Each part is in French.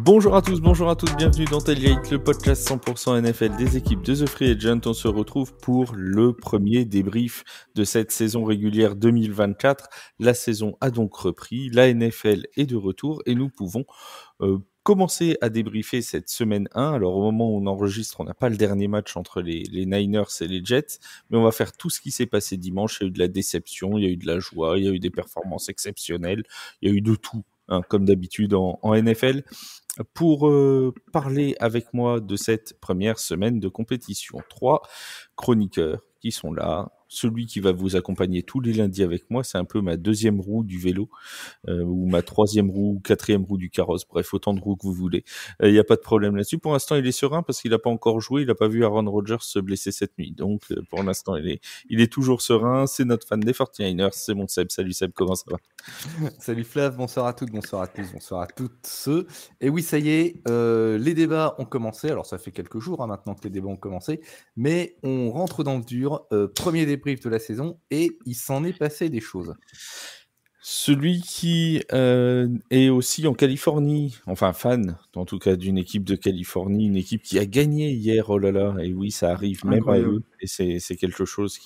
Bonjour à tous, bonjour à toutes, bienvenue dans Tailgate, le podcast 100% NFL des équipes de The Free Agent. On se retrouve pour le premier débrief de cette saison régulière 2024. La saison a donc repris, la NFL est de retour et nous pouvons commencer à débriefer cette semaine 1. Alors au moment où on enregistre, on n'a pas le dernier match entre les Niners et les Jets, mais on va faire tout ce qui s'est passé dimanche. Il y a eu de la déception, il y a eu de la joie, il y a eu des performances exceptionnelles, il y a eu de tout. Comme d'habitude en NFL, pour parler avec moi de cette première semaine de compétition. 3 chroniqueurs qui sont là. Celui qui va vous accompagner tous les lundis avec moi, c'est un peu ma deuxième roue du vélo, ou ma troisième roue, quatrième roue du carrosse, bref, autant de roues que vous voulez. Il n'y a pas de problème là-dessus. Pour l'instant, il est serein parce qu'il n'a pas encore joué, il n'a pas vu Aaron Rodgers se blesser cette nuit. Donc, pour l'instant, il est toujours serein. C'est notre fan des 49ers, c'est mon Seb. Salut Seb, comment ça va ? Salut Flav, bonsoir à toutes, bonsoir à tous, bonsoir à toutes. Et oui, ça y est, les débats ont commencé. Alors, ça fait quelques jours maintenant que les débats ont commencé, mais on rentre dans le dur. Premier débrief de la saison et il s'en est passé des choses. Celui qui est aussi en Californie, enfin fan, en tout cas d'une équipe de Californie, une équipe qui a gagné hier, oh là là, et oui, ça arrive même à eux, et c'est quelque chose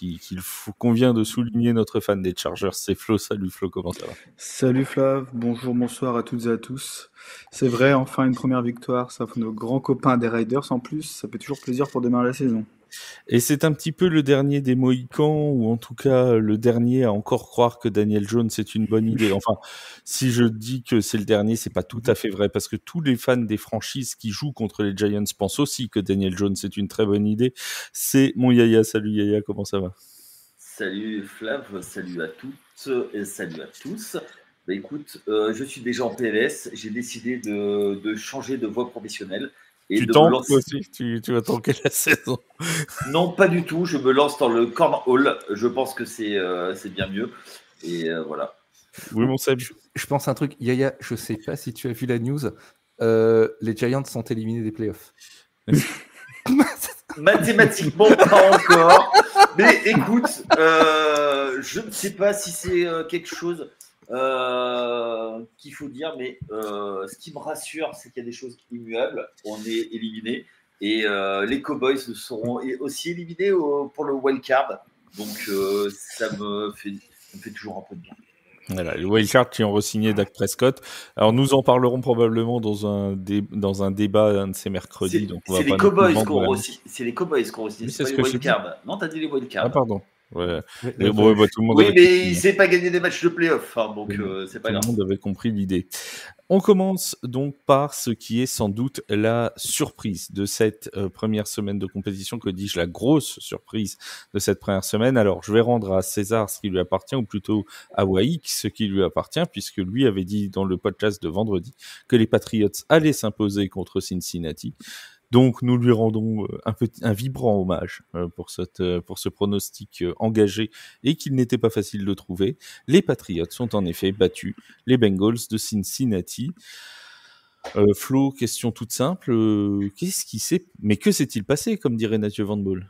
qu'on vient de souligner. Notre fan des Chargers, c'est Flo. Salut Flo, comment ça va ? Salut Flav, bonjour, bonsoir à toutes et à tous. C'est vrai, enfin une première victoire, ça fait nos grands copains des Raiders en plus, ça fait toujours plaisir pour démarrer la saison. Et c'est un petit peu le dernier des Mohicans, ou en tout cas le dernier à encore croire que Daniel Jones c'est une bonne idée. Enfin, si je dis que c'est le dernier, c'est pas tout à fait vrai, parce que tous les fans des franchises qui jouent contre les Giants pensent aussi que Daniel Jones c'est une très bonne idée. C'est mon Yaya. Salut Yaya, comment ça va ? Salut Flav, salut à toutes et salut à tous. Bah écoute, je suis déjà en PLS, j'ai décidé de changer de voie professionnelle. Et tu de tanques me lancer... aussi, tu vas tanker la saison. Non, pas du tout, je me lance dans le cornhole, je pense que c'est bien mieux. Et voilà. Oui, mon Seb. Je pense un truc, Yaya, je sais pas si tu as vu la news, les Giants sont éliminés des playoffs. Mathématiquement, pas encore. Mais écoute, je ne sais pas si c'est quelque chose qu'il faut dire, mais ce qui me rassure, c'est qu'il y a des choses immuables. On est éliminés et les Cowboys seront aussi éliminés pour le wild card. Donc ça me fait toujours un peu de bien. Voilà, les wildcards qui ont re-signé Dak Prescott. Alors nous en parlerons probablement dans un débat un de ces mercredis. C'est les Cowboys qui ont re-signé, c'est pas les wildcards. Non, t'as dit les wildcards. Ah pardon. Ouais. Tout le monde oui, mais il ne s'est pas gagné des matchs de play-off, hein, donc c'est pas grave. Tout le monde avait compris l'idée. On commence donc par ce qui est sans doute la surprise de cette première semaine de compétition, que dis-je, la grosse surprise de cette première semaine. Alors, je vais rendre à César ce qui lui appartient, ou plutôt à Waik ce qui lui appartient, puisque lui avait dit dans le podcast de vendredi que les Patriots allaient s'imposer contre Cincinnati. Donc, nous lui rendons un vibrant hommage pour ce pronostic engagé et qu'il n'était pas facile de trouver. Les Patriots ont en effet battu les Bengals de Cincinnati. Flo, question toute simple, mais que s'est-il passé, comme dirait Mathieu Van Bool ?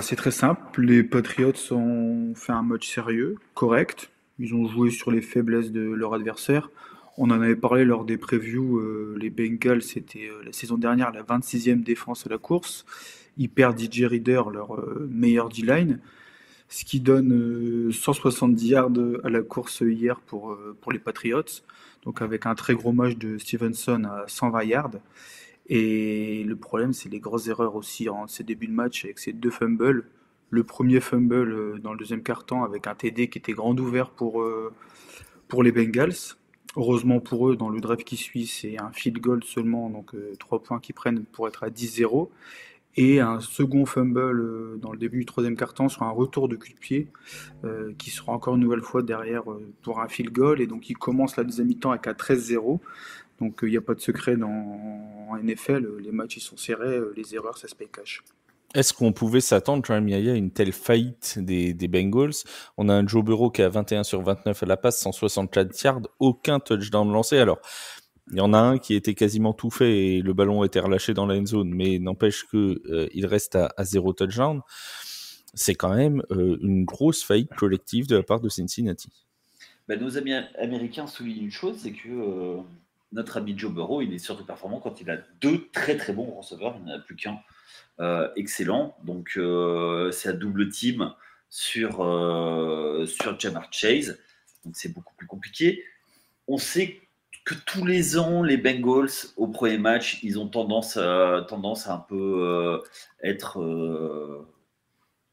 C'est très simple, les Patriots ont fait un match sérieux, correct. Ils ont joué sur les faiblesses de leur adversaire. On en avait parlé lors des previews, les Bengals, c'était la saison dernière la 26e défense à la course. Ils perdent DJ Reader, leur meilleur D-line, ce qui donne 170 yards à la course hier pour les Patriots. Donc avec un très gros match de Stevenson à 120 yards. Et le problème, c'est les grosses erreurs aussi en ces débuts de match avec ces 2 fumbles. Le premier fumble dans le deuxième quart-temps avec un TD qui était grand ouvert pour les Bengals. Heureusement pour eux, dans le drive qui suit, c'est un field goal seulement, donc 3 points qu'ils prennent pour être à 10-0. Et un second fumble dans le début du troisième quart-temps sur un retour de cul de pied qui sera encore une nouvelle fois derrière pour un field goal. Et donc ils commencent la deuxième mi-temps avec un 13-0. Donc il n'y a pas de secret en NFL, les matchs ils sont serrés, les erreurs ça se paye cash. Est-ce qu'on pouvait s'attendre, quand même, Yaya, à une telle faillite des Bengals ? On a un Joe Burrow qui a 21 sur 29 à la passe, 164 yards, aucun touchdown lancé. Alors, il y en a un qui était quasiment tout fait et le ballon a été relâché dans la end zone, mais n'empêche qu'il reste à 0 touchdown. C'est quand même une grosse faillite collective de la part de Cincinnati. Nos amis américains soulignent une chose, c'est que notre ami Joe Burrow, il est surtout performant quand il a 2 très très bons receveurs, il n'en a plus qu'un excellent. Donc c'est à double team sur Jamar Chase, donc c'est beaucoup plus compliqué. On sait que tous les ans, les Bengals, au premier match, ils ont tendance à un peu être,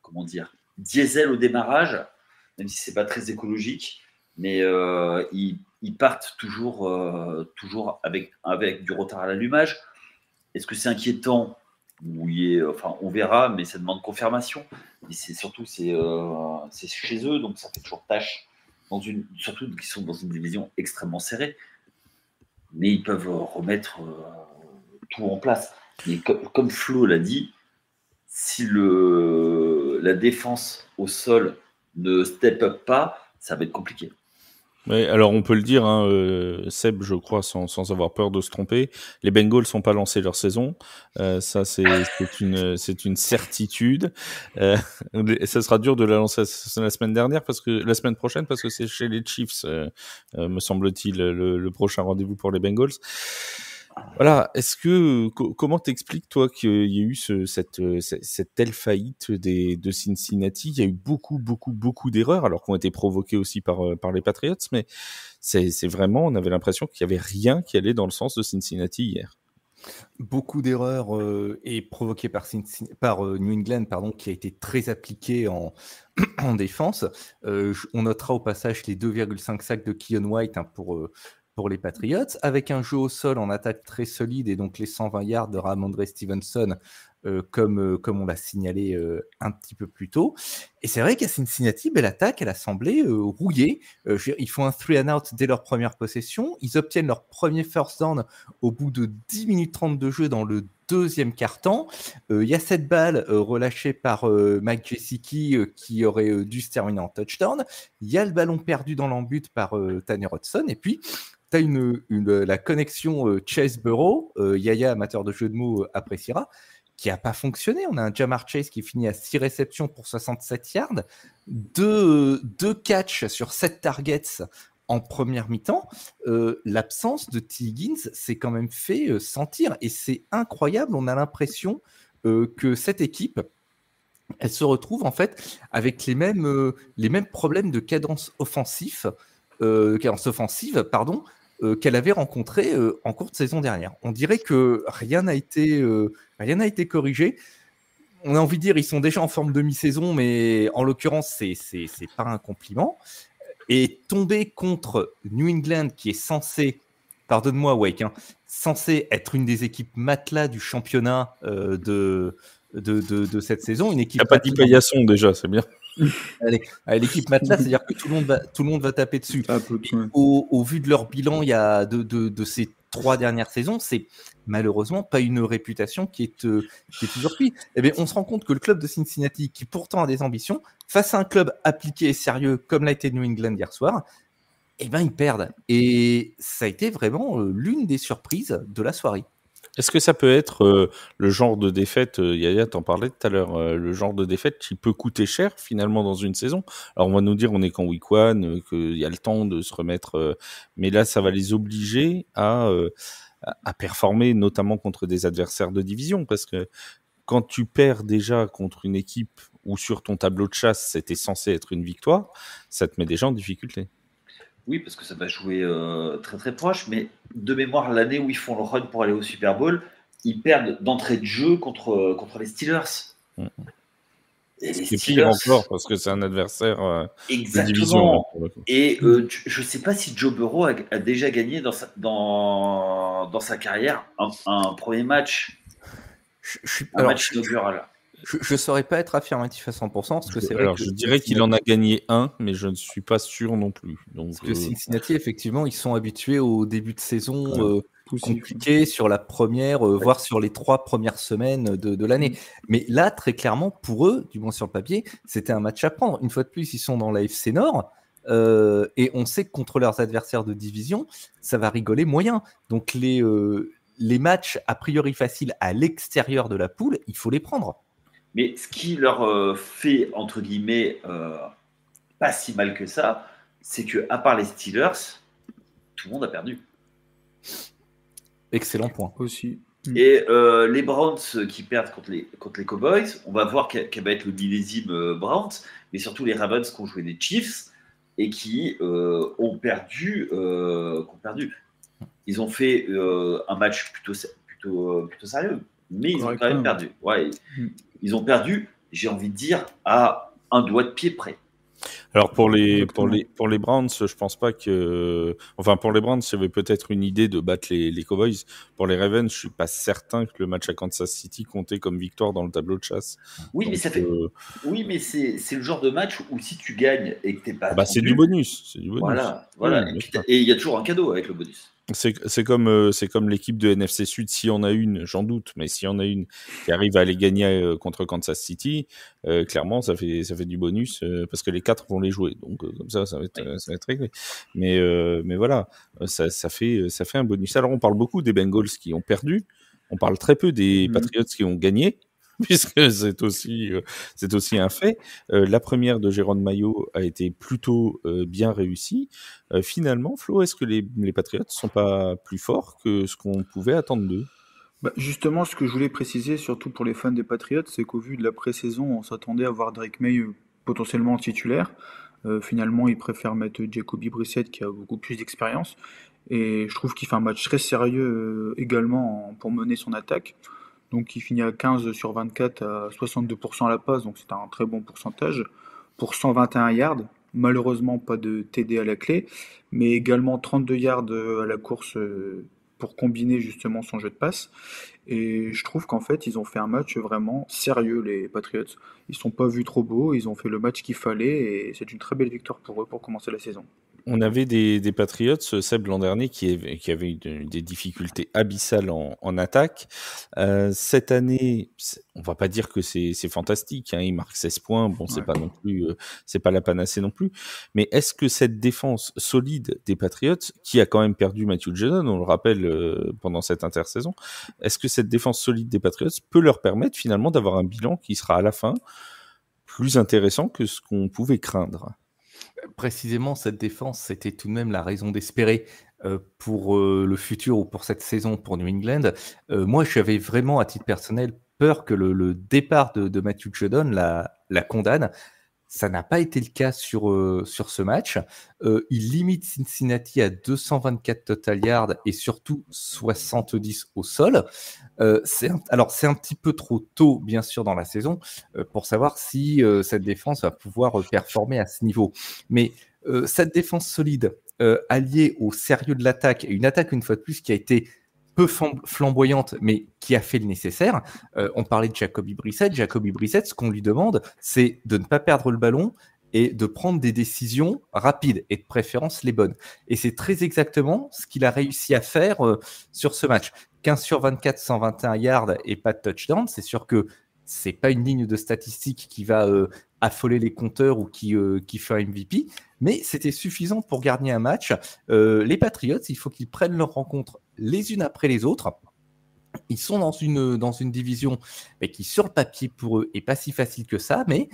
comment dire, diesel au démarrage, même si c'est pas très écologique, mais ils partent toujours avec du retard à l'allumage. Est-ce que c'est inquiétant? Oui, enfin, on verra, mais ça demande confirmation. Et c'est surtout c'est chez eux, donc ça fait toujours tâche. Surtout qu'ils sont dans une division extrêmement serrée, mais ils peuvent remettre tout en place. Mais comme Flo l'a dit, si la défense au sol ne step up pas, ça va être compliqué. Ouais, alors on peut le dire, hein, Seb, je crois, sans avoir peur de se tromper, les Bengals n'ont pas lancé leur saison. Ça, c'est une certitude. Ça sera dur de la lancer la semaine prochaine, parce que c'est chez les Chiefs, me semble-t-il, le prochain rendez-vous pour les Bengals. Voilà. Comment t'expliques, toi, qu'il y a eu cette telle faillite de Cincinnati? Il y a eu beaucoup d'erreurs, alors qu'on a été provoquées aussi par les Patriots, mais c'est vraiment, on avait l'impression qu'il y avait rien qui allait dans le sens de Cincinnati hier. Beaucoup d'erreurs et provoquées par New England, qui a été très appliqué en défense. On notera au passage les 2,5 sacs de Keon White pour les Patriots, avec un jeu au sol en attaque très solide et donc les 120 yards de Ramondre Stevenson, comme on l'a signalé un petit peu plus tôt. Et c'est vrai qu'à Cincinnati, l'attaque, elle a semblé rouillée. Ils font un 3-and-out dès leur première possession. Ils obtiennent leur premier first down au bout de 10 minutes 30 de jeu dans le deuxième quart-temps. Il y a cette balle relâchée par Mike Gesicki qui aurait dû se terminer en touchdown. Il y a le ballon perdu dans l'embut par Tanner Hudson. Et puis, tu as la connexion Chase Burrow, Yaya, amateur de jeu de mots, appréciera, qui n'a pas fonctionné. On a un Jamar Chase qui finit à 6 réceptions pour 67 yards, 2 catchs sur 7 targets en première mi-temps. L'absence de T. Higgins s'est quand même fait sentir, et c'est incroyable. On a l'impression que cette équipe, elle se retrouve en fait avec les mêmes problèmes de cadence offensive, qu'elle avait rencontré en cours de saison dernière. On dirait que rien n'a été corrigé. On a envie de dire ils sont déjà en forme de mi-saison, mais en l'occurrence, c'est pas un compliment. Et tomber contre New England, qui est censé, pardonne-moi Wake, censé être une des équipes matelas du championnat de cette saison, une équipe. T'as pas dit paillasson déjà, c'est bien. Allez, l'équipe matelas, c'est-à-dire que tout le monde va taper dessus. Au vu de leur bilan, il y a de ces 3 dernières saisons, c'est malheureusement pas une réputation qui est toujours prise. Eh bien, on se rend compte que le club de Cincinnati, qui pourtant a des ambitions, face à un club appliqué et sérieux comme l'a été New England hier soir, eh ben ils perdent. Et ça a été vraiment l'une des surprises de la soirée. Est-ce que ça peut être le genre de défaite, Yaya, t'en parlais tout à l'heure, le genre de défaite qui peut coûter cher finalement dans une saison? Alors on va nous dire on est qu'en week 1, qu'il y a le temps de se remettre, mais là ça va les obliger à performer, notamment contre des adversaires de division, parce que quand tu perds déjà contre une équipe où sur ton tableau de chasse c'était censé être une victoire, ça te met déjà en difficulté. Oui, parce que ça va jouer très très proche, mais de mémoire, l'année où ils font le run pour aller au Super Bowl, ils perdent d'entrée de jeu contre les Steelers. Et c'est pire encore, parce que c'est un adversaire de division. Et je ne sais pas si Joe Burrow a déjà gagné dans sa carrière un premier match, match inaugural. Je ne saurais pas être affirmatif à 100%. Parce que c'est vrai alors, je dirais qu'il en a gagné un, mais je ne suis pas sûr non plus. Donc, parce que Cincinnati, effectivement, ils sont habitués au début de saison compliqué sur la première, voire sur les 3 premières semaines de l'année. Mais là, très clairement, pour eux, du moins sur le papier, c'était un match à prendre. Une fois de plus, ils sont dans la FC Nord. Et on sait que contre leurs adversaires de division, ça va rigoler moyen. Donc, les matchs a priori faciles à l'extérieur de la poule, il faut les prendre. Mais ce qui leur fait, entre guillemets, pas si mal que ça, c'est qu'à part les Steelers, tout le monde a perdu. Excellent point. Aussi. Et les Browns qui perdent contre les Cowboys, on va voir quel va être le millésime Browns, mais surtout les Ravens qui ont joué des Chiefs et qui ont perdu. Ils ont fait un match plutôt sérieux, mais ils ont quand même perdu. Ouais, ils ont perdu, j'ai envie de dire, à un doigt de pied près. Alors pour les Browns, je pense pas que, enfin pour les Browns, il y avait peut-être une idée de battre les Cowboys. Pour les Ravens, je suis pas certain que le match à Kansas City comptait comme victoire dans le tableau de chasse. Oui, donc, mais ça fait. Oui, mais c'est le genre de match où si tu gagnes et que t'es pas. Bah c'est du bonus, Voilà. Oui, et il y a toujours un cadeau avec le bonus. C'est comme l'équipe de NFC Sud, si on a une, j'en doute, mais si on a une qui arrive à aller gagner contre Kansas City, clairement ça fait du bonus parce que les 4 vont les jouer, donc comme ça va être réglé. Mais voilà, ça fait un bonus. Alors on parle beaucoup des Bengals qui ont perdu, on parle très peu des Patriots qui ont gagné. Puisque c'est aussi un fait. La première de Jérôme Maillot a été plutôt bien réussie. Finalement, Flo, est-ce que les Patriots sont pas plus forts que ce qu'on pouvait attendre d'eux ? Justement, ce que je voulais préciser, surtout pour les fans des Patriots, c'est qu'au vu de la pré-saison, on s'attendait à voir Drake May potentiellement titulaire. Finalement, ils préfèrent mettre Jacoby Brissett qui a beaucoup plus d'expérience. Et je trouve qu'il fait un match très sérieux également pour mener son attaque. Donc il finit à 15 sur 24 à 62% à la passe, donc c'est un très bon pourcentage. Pour 121 yards, malheureusement pas de TD à la clé, mais également 32 yards à la course pour combiner justement son jeu de passe. Et je trouve qu'en fait ils ont fait un match vraiment sérieux, les Patriots. Ils ne sont pas vus trop beaux, ils ont fait le match qu'il fallait et c'est une très belle victoire pour eux pour commencer la saison. On avait des Patriots, Seb, l'an dernier, qui avaient des difficultés abyssales en attaque. Cette année, on va pas dire que c'est fantastique, hein, ils marquent 16 points, bon, c'est pas non plus, c'est pas la panacée non plus. Mais est-ce que cette défense solide des Patriots, qui a quand même perdu Matthew Judon, on le rappelle, pendant cette intersaison, est-ce que cette défense solide des Patriots peut leur permettre finalement d'avoir un bilan qui sera à la fin plus intéressant que ce qu'on pouvait craindre ? Précisément, cette défense, c'était tout de même la raison d'espérer pour le futur ou pour cette saison pour New England. Moi, j'avais vraiment, à titre personnel, peur que le départ de Matthew Judon la condamne. Ça n'a pas été le cas sur ce match. Il limite Cincinnati à 224 total yards et surtout 70 au sol. C'est un petit peu trop tôt, bien sûr, dans la saison pour savoir si cette défense va pouvoir performer à ce niveau. Mais cette défense solide, alliée au sérieux de l'attaque, et une attaque, une fois de plus, qui a été peu flamboyante, mais qui a fait le nécessaire. On parlait de Jacoby Brissett. Jacoby Brissett, ce qu'on lui demande, c'est de ne pas perdre le ballon et de prendre des décisions rapides et de préférence les bonnes. Et c'est très exactement ce qu'il a réussi à faire sur ce match. 15 sur 24, 121 yards et pas de touchdown. C'est sûr que c'est pas une ligne de statistique qui va affoler les compteurs ou qui fait un MVP, mais c'était suffisant pour gagner un match. Les Patriots, il faut qu'ils prennent leurs rencontres les unes après les autres. Ils sont dans une division qui, sur le papier, pour eux, est pas si facile que ça, mais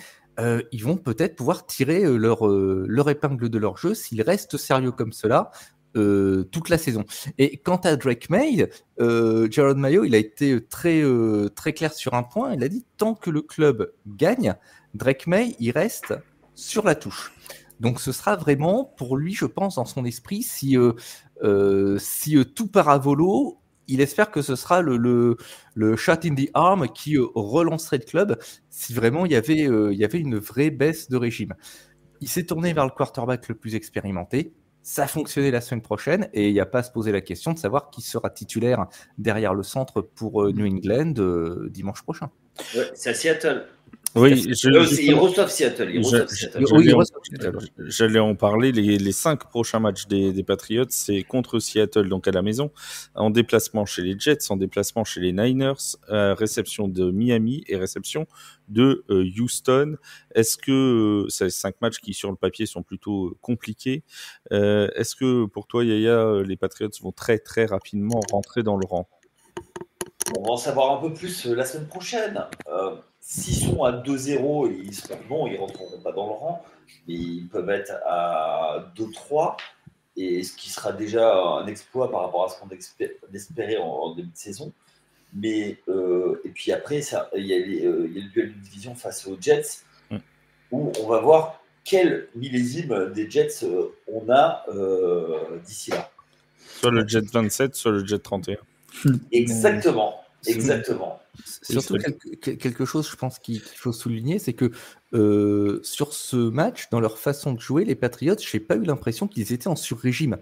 ils vont peut-être pouvoir tirer leur épingle de leur jeu s'ils restent sérieux comme cela toute la saison. Et quant à Drake May, Jérôme Maillot, il a été très clair sur un point. Il a dit tant que le club gagne, Drake May, il reste sur la touche. Donc ce sera vraiment pour lui, je pense, dans son esprit, si tout part à volo, il espère que ce sera le shot in the arm qui relancerait le club si vraiment il y avait une vraie baisse de régime. Il s'est tourné vers le quarterback le plus expérimenté. Ça a fonctionné la semaine prochaine et il n'y a pas à se poser la question de savoir qui sera titulaire derrière le centre pour New England dimanche prochain. Ouais, c'est à Seattle. Oui, ils reçoivent Seattle. J'allais en parler. Les 5 prochains matchs des Patriots, c'est contre Seattle, donc à la maison, en déplacement chez les Jets, en déplacement chez les Niners, réception de Miami et réception de Houston. Est-ce que ces 5 matchs qui sur le papier sont plutôt compliqués, est-ce que pour toi, Yaya, les Patriots vont très très rapidement rentrer dans le rang? On va en savoir un peu plus la semaine prochaine. S'ils sont à 2-0, ils seront non, ils rentreront pas dans le rang, mais ils peuvent être à 2-3. et ce qui sera déjà un exploit par rapport à ce qu'on espérait en début de saison. Mais, et puis après, il y a le duel de division face aux Jets, où on va voir quel millésime des Jets on a d'ici là. Soit le Jet 27, soit le Jet 31. Exactement. Surtout quelque chose, je pense, qu'il faut souligner, c'est que sur ce match, dans leur façon de jouer, les Patriots, je n'ai pas eu l'impression qu'ils étaient en sur-régime,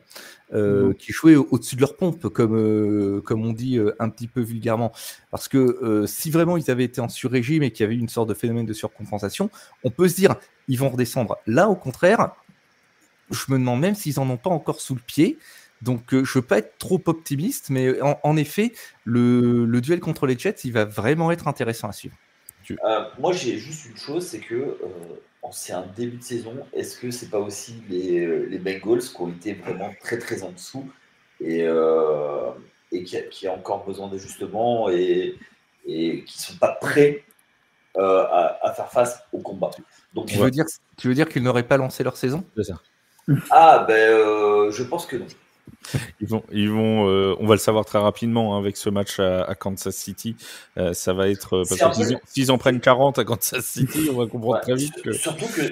qu'ils jouaient au-dessus de leur pompe, comme on dit un petit peu vulgairement. Parce que si vraiment ils avaient été en sur-régime et qu'il y avait eu une sorte de phénomène de surcompensation, on peut se dire ils vont redescendre. Là, au contraire, je me demande même s'ils n'en ont pas encore sous le pied. Donc, je ne veux pas être trop optimiste, mais en effet, le duel contre les Jets, il va vraiment être intéressant à suivre. Moi, j'ai juste une chose, c'est que c'est un début de saison. Est-ce que c'est pas aussi les Bengals qui ont été vraiment très très en dessous et qui a encore besoin d'ajustement et qui sont pas prêts à faire face au combat. Donc, tu veux dire qu'ils n'auraient pas lancé leur saison ? C'est ça. Je pense que non. On va le savoir très rapidement avec ce match à Kansas City. Ça va être parce que s'ils en prennent 40 à Kansas City, on va comprendre très vite que. Surtout que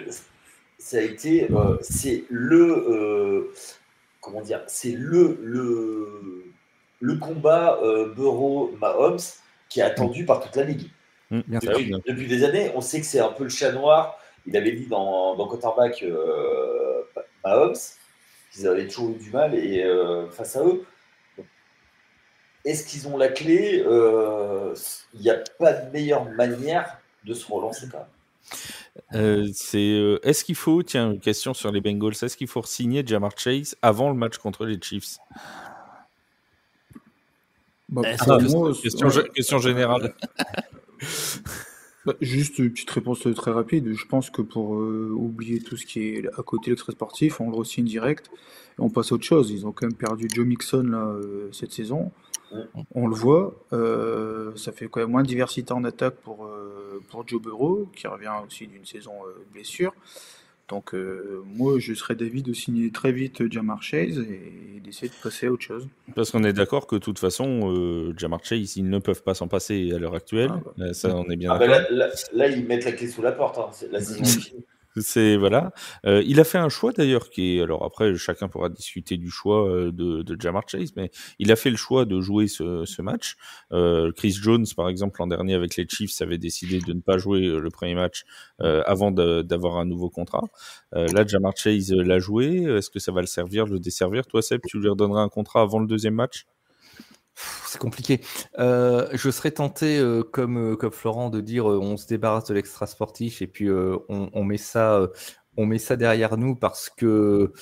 ça a été, c'est le combat Burrow-Mahomes qui est attendu par toute la ligue. Depuis des années, on sait que c'est un peu le chat noir. Il avait dit dans Quarterback Mahomes qu'ils avaient toujours eu du mal face à eux. Donc, est-ce qu'ils ont la clé ? Il n'y a pas de meilleure manière de se relancer quand même. Est-ce qu'il faut, tiens, une question sur les Bengals, est-ce qu'il faut signer Ja'Marr Chase avant le match contre les Chiefs ? Question générale. Juste une petite réponse très rapide. Je pense que pour oublier tout ce qui est à côté de l'extra-sportif, on le re-signe direct et on passe à autre chose. Ils ont quand même perdu Joe Mixon là, cette saison. On le voit. Ça fait quand même moins de diversité en attaque pour Joe Burrow, qui revient aussi d'une saison de blessure. Donc moi, je serais d'avis de signer très vite Ja'Marr Chase et d'essayer de passer à autre chose. Parce qu'on est d'accord que de toute façon, Ja'Marr Chase, ils ne peuvent pas s'en passer à l'heure actuelle. Ça, on est bien d'accord. Là, ils mettent la clé sous la porte. La saison est finie. Voilà. Il a fait un choix d'ailleurs qui est, alors après chacun pourra discuter du choix de Ja'Marr Chase, mais il a fait le choix de jouer ce match. Chris Jones par exemple l'an dernier avec les Chiefs avait décidé de ne pas jouer le premier match avant d'avoir un nouveau contrat. Là Ja'Marr Chase l'a joué. Est-ce que ça va le desservir? Toi Seb, tu lui redonneras un contrat avant le deuxième match? C'est compliqué. Je serais tenté, comme Florent, de dire on se débarrasse de l'extra sportif et puis on met ça derrière nous parce que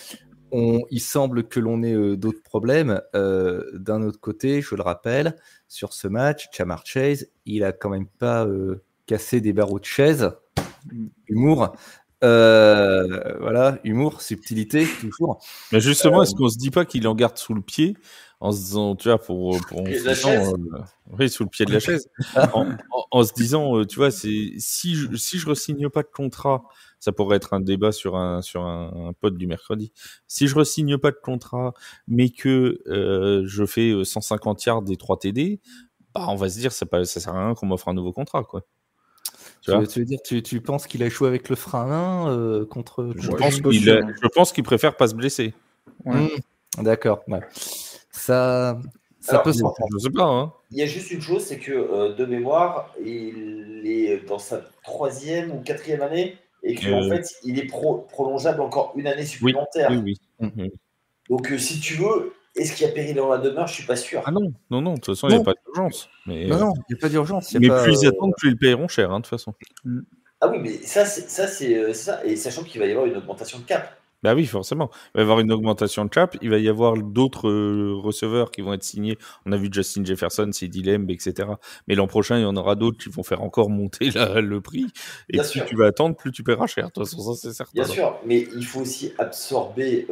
il semble que l'on ait d'autres problèmes. D'un autre côté, je le rappelle, sur ce match, Ja'Marr Chase, il a quand même pas cassé des barreaux de chaise. Humour. Voilà, humour, subtilité, toujours. Mais justement, est-ce qu'on se dit pas qu'il en garde sous le pied en se disant, tu vois, oui, sous le pied de la chaise, en se disant, tu vois, si je re-signe pas de contrat, ça pourrait être un débat sur un pod du mercredi. Si je re-signe pas de contrat, mais que je fais 150 yards des 3 TD, bah on va se dire ça sert à rien qu'on m'offre un nouveau contrat, quoi. Tu veux dire, tu penses qu'il a joué avec le frein à main contre... Je pense qu'il préfère pas se blesser. Ouais. D'accord. Ouais. Ça peut se comprendre. Je sais pas. Hein. Il y a juste une chose, c'est que de mémoire, il est dans sa 3e ou 4e année et qu'en fait, il est prolongeable encore une année supplémentaire. Oui. Donc, si tu veux, est-ce qu'il y a péril dans la demeure? Je suis pas sûr. Ah non. De toute façon, il n'y a pas d'urgence. Mais, non, il n'y a pas d'urgence. Mais plus ils attendent, plus ils paieront cher, hein, de toute façon. Ah oui, mais ça, c'est ça. Et sachant qu'il va y avoir une augmentation de cap. Bah oui, forcément. Il va y avoir une augmentation de cap. Il va y avoir d'autres receveurs qui vont être signés. On a vu Justin Jefferson, CeeDee Lamb, etc. Mais l'an prochain, il y en aura d'autres qui vont faire encore monter le prix. Et Bien plus sûr. tu vas attendre, plus tu paieras cher. De toute façon, ça, c'est certain. Bien sûr, mais il faut aussi absorber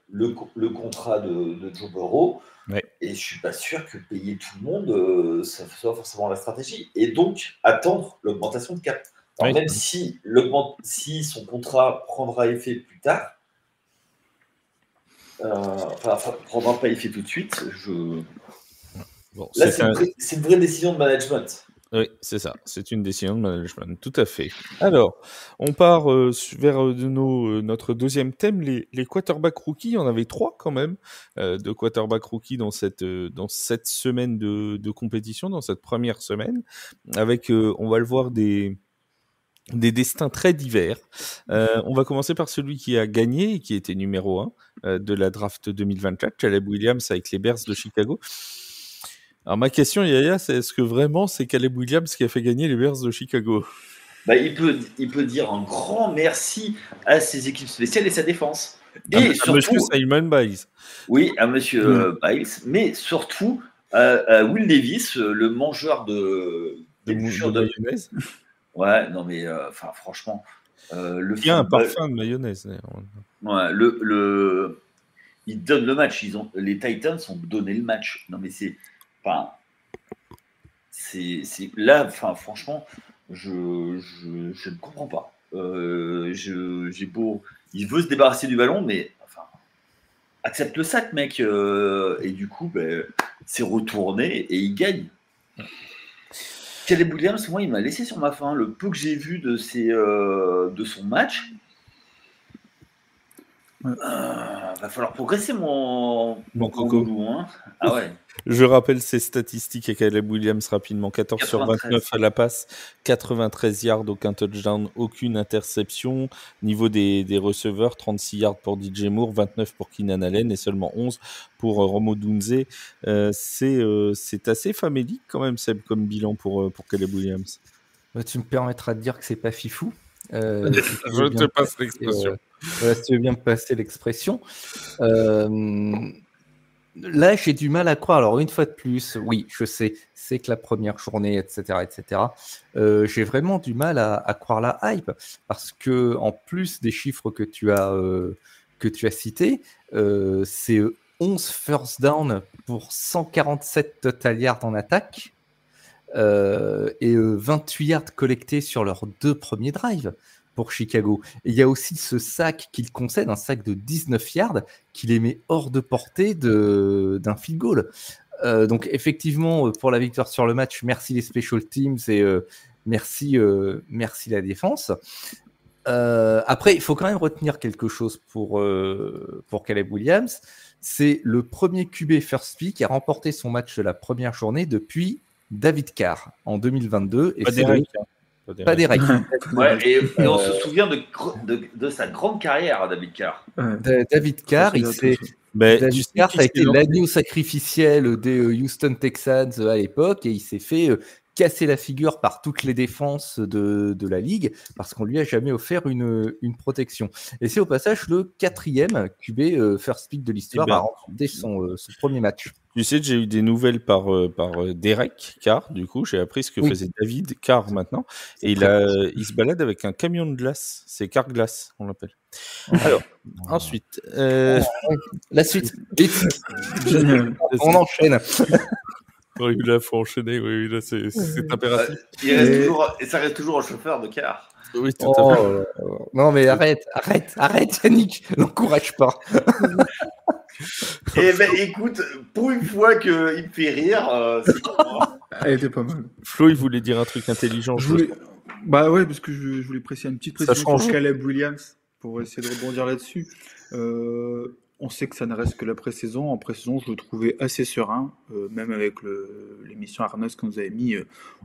le contrat de Joe Burrow. Ouais. Et je suis pas sûr que payer tout le monde, ça soit forcément la stratégie. Et donc, attendre l'augmentation de cap. Alors, même si son contrat prendra effet plus tard, Faudra pas y faire tout de suite. Bon, Là, c'est une vraie décision de management. Oui, c'est ça. C'est une décision de management, tout à fait. Alors, on part vers notre deuxième thème, les quarterbacks rookies. On avait 3 quand même de quarterbacks rookies dans cette semaine de compétition, dans cette première semaine, avec, on va le voir, des destins très divers. On va commencer par celui qui a gagné et qui était numéro 1 de la draft 2024, Caleb Williams avec les Bears de Chicago. Alors ma question, Yaya, c'est est-ce que vraiment c'est Caleb Williams qui a fait gagner les Bears de Chicago? Il peut dire un grand merci à ses équipes spéciales et sa défense. Et surtout, monsieur Simon Biles. Oui, à monsieur Biles, mais surtout à Will Davis, le mangeur de mayonnaise. Ouais, non mais franchement, il y a un parfum de mayonnaise. Ouais, ils donnent le match. Les Titans ont donné le match. Non mais c'est là, franchement, je ne comprends pas. J'ai beau, il veut se débarrasser du ballon, mais accepte le sac, mec. Et du coup, c'est retourné et il gagne. Caleb Williams, moi, il m'a laissé sur ma faim. Le peu que j'ai vu de son match, va falloir progresser, mon coco. Goulou, hein. Ah ouais. Je rappelle ses statistiques à Caleb Williams rapidement. 14 sur 29 à la passe, 93 yards, aucun touchdown, aucune interception. Niveau des receveurs, 36 yards pour DJ Moore, 29 pour Keenan Allen et seulement 11 pour Rome Odunze. C'est assez famélique quand même, Seb, comme bilan pour Caleb Williams. Tu me permettras de dire que c'est pas fifou. Je te passe l'expression. Si tu veux bien me passer l'expression. Là, j'ai du mal à croire. Alors, une fois de plus, oui, je sais, c'est que la première journée, etc., etc. J'ai vraiment du mal à croire la hype parce que, en plus des chiffres que tu as cités, c'est 11 first down pour 147 total yards en attaque et 28 yards collectés sur leurs 2 premiers drives pour Chicago. Et il y a aussi ce sac qu'il concède, un sac de 19 yards, qui les met hors de portée d'un field goal. Donc effectivement, pour la victoire sur le match, merci les special teams et merci la défense. Après, il faut quand même retenir quelque chose pour Caleb Williams. C'est le premier QB first pick qui a remporté son match de la première journée depuis David Carr en 2022. Et pas Derek. Ouais, et on se souvient de sa grande carrière, David Carr. David Carr, David Carr, ça a été l'agneau sacrificiel des Houston Texans à l'époque et il s'est fait casser la figure par toutes les défenses de la ligue parce qu'on lui a jamais offert une protection. Et c'est au passage le 4e QB first pick de l'histoire à remporter son premier match. Tu sais, j'ai eu des nouvelles par Derek Carr, du coup, j'ai appris ce que faisait David Carr maintenant, et il se balade avec un camion de glace, c'est Carr Glace, on l'appelle. Alors, ensuite... La suite, on enchaîne. Oui, là, faut enchaîner, oui, là, c'est impératif. Ça reste toujours un chauffeur de Carr. Oui, tout à fait. Non, mais arrête, Yannick, n'encourage pas. Eh ben, écoute, pour une fois qu'il me fait rire, c'est pas moi. Elle était pas mal. Flo, il voulait dire un truc intelligent. Bah ouais, parce que je voulais préciser une petite précision sur Caleb Williams pour essayer de rebondir là-dessus. On sait que ça ne reste que la pré-saison. En pré-saison, je le trouvais assez serein, même avec l'émission Arnos qu'on nous avait mis,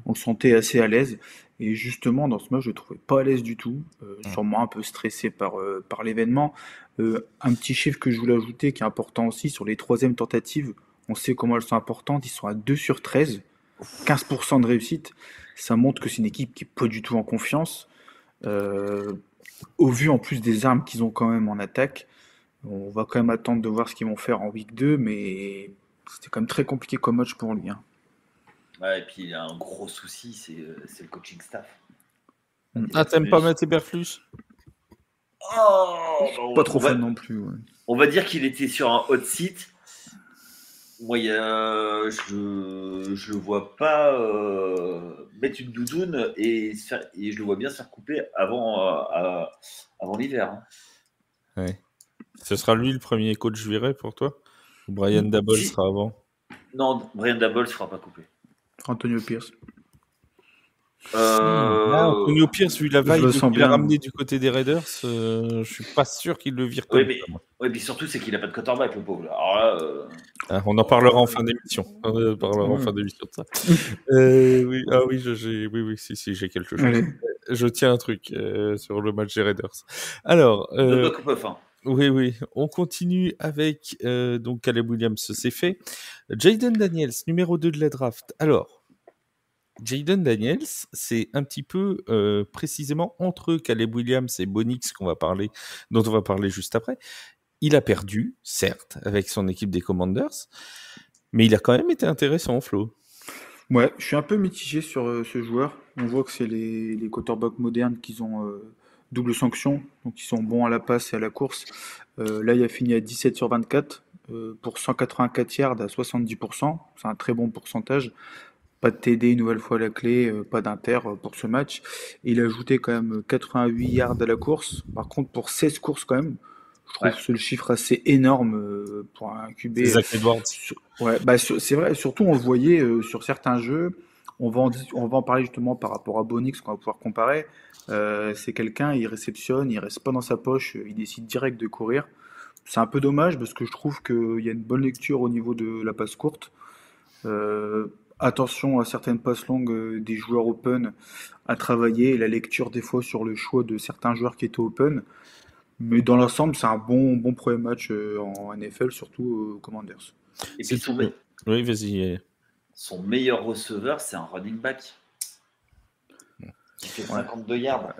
on le sentait assez à l'aise. Et justement, dans ce match, je le trouvais pas à l'aise du tout, sûrement un peu stressé par l'événement. Un petit chiffre que je voulais ajouter qui est important aussi, sur les 3e tentatives, on sait comment elles sont importantes, ils sont à 2 sur 13, 15% de réussite. Ça montre que c'est une équipe qui n'est pas du tout en confiance. Au vu en plus des armes qu'ils ont quand même en attaque, on va quand même attendre de voir ce qu'ils vont faire en week 2, mais c'était quand même très compliqué comme match pour lui. Hein. Ouais, et puis il y a un gros souci, c'est le coaching staff. Ah, t'aimes pas Matt Eberflus? Pas trop fan non plus. Ouais. On va dire qu'il était sur un hot seat. Moi, je le vois pas mettre une doudoune et je le vois bien se faire couper avant l'hiver. Hein. Ouais. Ce sera lui le premier coach viré pour toi? Ou Brian Daboll Si. sera avant? Non, Brian Daboll ne sera pas coupé. Antonio Pierce. Antonio Pierce, vu la Je le vibe sens qu'il a bien. ramené du côté des Raiders, je suis pas sûr qu'il le vire Oui, comme mais, ça, moi. oui, mais surtout, c'est qu'il n'a pas de quarterback, le pauvre. Alors là, On en parlera en fin d'émission. On en parlera en fin d'émission de ça. Oui, oui, oui, si, j'ai quelque chose. Allez. Je tiens un truc sur le match des Raiders. Alors, de Buck Puff, hein. oui, on continue avec donc Caleb Williams, c'est fait. Jayden Daniels, numéro 2 de la draft. Alors, Jayden Daniels, c'est un petit peu précisément entre Caleb Williams et Bonix dont on va parler juste après. Il a perdu, certes, avec son équipe des Commanders, mais il a quand même été intéressant, Flo. Ouais, je suis un peu mitigé sur ce joueur. On voit que c'est les quarterbacks modernes qui ont double sanction, donc ils sont bons à la passe et à la course. Là, il a fini à 17 sur 24 pour 184 yards à 70%. C'est un très bon pourcentage. Pas de TD une nouvelle fois à la clé, pas d'inter pour ce match. Et il a ajouté quand même 88 yards à la course. Par contre, pour 16 courses quand même, je trouve que c'est le chiffre assez énorme pour un QB. C'est Zach Edwards. Ouais, c'est vrai. Surtout, on le voyait sur certains jeux. On va en parler justement par rapport à Bonix qu'on va pouvoir comparer. C'est quelqu'un, il réceptionne, il reste pas dans sa poche, il décide direct de courir. C'est un peu dommage parce que je trouve qu'il y a une bonne lecture au niveau de la passe courte. Attention à certaines passes longues des joueurs open à travailler et la lecture des fois sur le choix de certains joueurs qui étaient open. Mais dans l'ensemble, c'est un bon premier match en NFL, surtout aux Commanders. Et puis Oui, vas-y. Son meilleur receveur, c'est un running back. Qui fait 52 yards.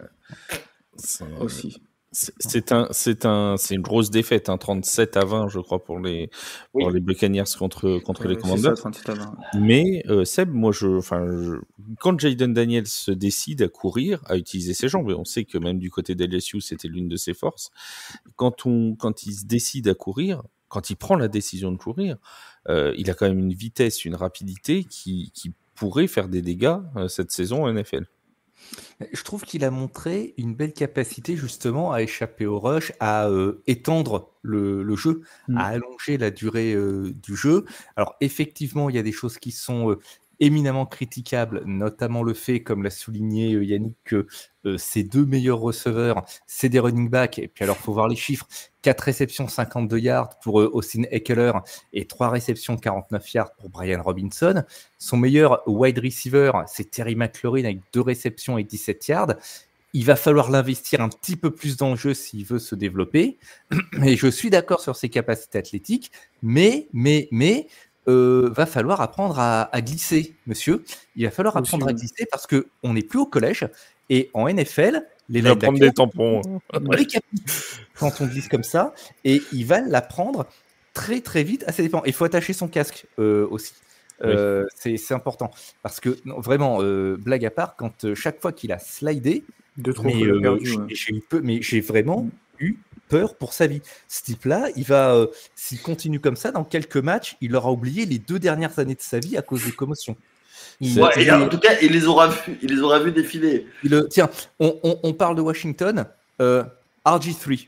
Aussi. C'est une grosse défaite, 37-20, je crois, pour les Buccaneers contre les Commanders. C'est ça, 37-20. Mais Seb, moi, quand Jayden Daniels se décide à courir, à utiliser ses jambes, et on sait que même du côté d'LSU, c'était l'une de ses forces, quand il se décide à courir, quand il prend la décision de courir, il a quand même une vitesse, une rapidité qui pourrait faire des dégâts cette saison en NFL. Je trouve qu'il a montré une belle capacité justement à échapper au rush, à étendre le jeu, à allonger la durée du jeu. Alors effectivement, il y a des choses qui sont éminemment critiquables, notamment le fait, comme l'a souligné Yannick, que ses deux meilleurs receveurs, c'est des running backs. Et puis alors, il faut voir les chiffres. 4 réceptions, 52 yards pour Austin Eckler et 3 réceptions, 49 yards pour Brian Robinson. Son meilleur wide receiver, c'est Terry McLaurin avec 2 réceptions et 17 yards. Il va falloir l'investir un petit peu plus dans le jeu s'il veut se développer. Et je suis d'accord sur ses capacités athlétiques, mais va falloir apprendre à glisser, monsieur. Il va falloir apprendre à glisser parce qu'on n'est plus au collège. Et en NFL, les linebackers prendre des tampons. Quand on glisse comme ça, et il va l'apprendre très très vite. Ça dépend. Il faut attacher son casque aussi. C'est important parce que non, vraiment, blague à part, quand chaque fois qu'il a slidé, j'ai vraiment eu peur pour sa vie. Ce type-là, il va, s'il continue comme ça, dans quelques matchs, il aura oublié les 2 dernières années de sa vie à cause des commotions. En tout cas, il les aura vus défiler. Tiens, on parle de Washington, RG3,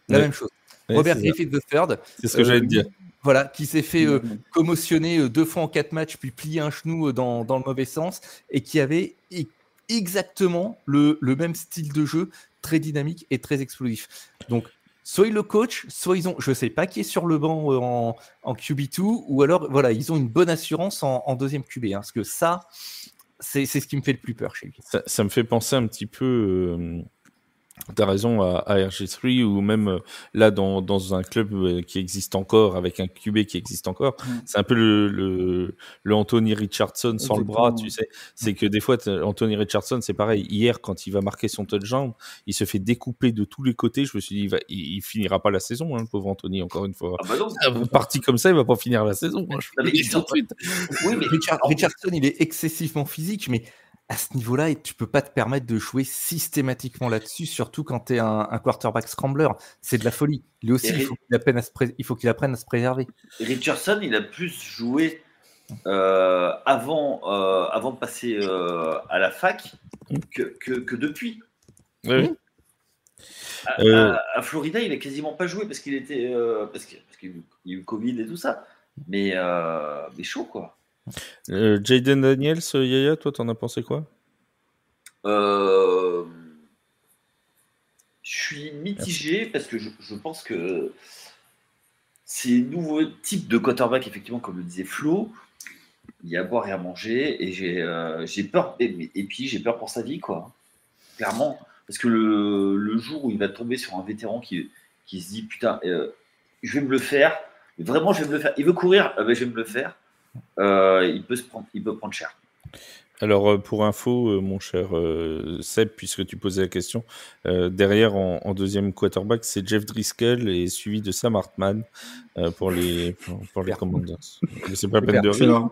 la même chose. Robert Griffith III. C'est ce que j'allais te dire. Voilà, qui s'est fait commotionner 2 fois en 4 matchs, puis plier un genou dans le mauvais sens, et qui avait exactement le même style de jeu, très dynamique et très explosif. Donc, soit le coach, soit ils ont, je ne sais pas qui est sur le banc en QB2, ou alors, voilà, ils ont une bonne assurance en deuxième QB. Hein, parce que ça, c'est ce qui me fait le plus peur chez lui. Ça me fait penser un petit peu... T'as raison à RG3 ou même là dans un club qui existe encore avec un QB qui existe encore, c'est un peu le Anthony Richardson sans le bras, tu sais. C'est que des fois Anthony Richardson, c'est pareil. Hier, quand il va marquer son touchdown, il se fait découper de tous les côtés. Je me suis dit, il finira pas la saison, le pauvre Anthony. Encore une fois, parti comme ça, il va pas finir la saison. Richardson, il est excessivement physique, mais à ce niveau-là, tu peux pas te permettre de jouer systématiquement là-dessus, surtout quand tu es un quarterback scrambler. C'est de la folie. Lui aussi, il faut qu'il apprenne à se préserver. Richardson, il a plus joué avant de passer à la fac que depuis. Oui. À Florida, il a quasiment pas joué parce qu'il était parce qu'il y a eu Covid et tout ça. Mais chaud quoi. Jaden Daniels, Yaya, toi, t'en as pensé quoi? Je suis mitigé parce que je pense que ces nouveaux types de quarterback, effectivement, comme le disait Flo, il y a à boire et à manger, et j'ai peur. Et puis j'ai peur pour sa vie, quoi. Clairement, parce que le jour où il va tomber sur un vétéran qui se dit putain, je vais me le faire. Vraiment, je vais me le faire. Il veut courir, je vais me le faire. Il peut prendre cher. Alors, pour info, mon cher Seb, puisque tu posais la question, derrière en deuxième quarterback, c'est Jeff Driscoll et suivi de Sam Hartman pour les Commanders. Mais c'est pas la peine de rire.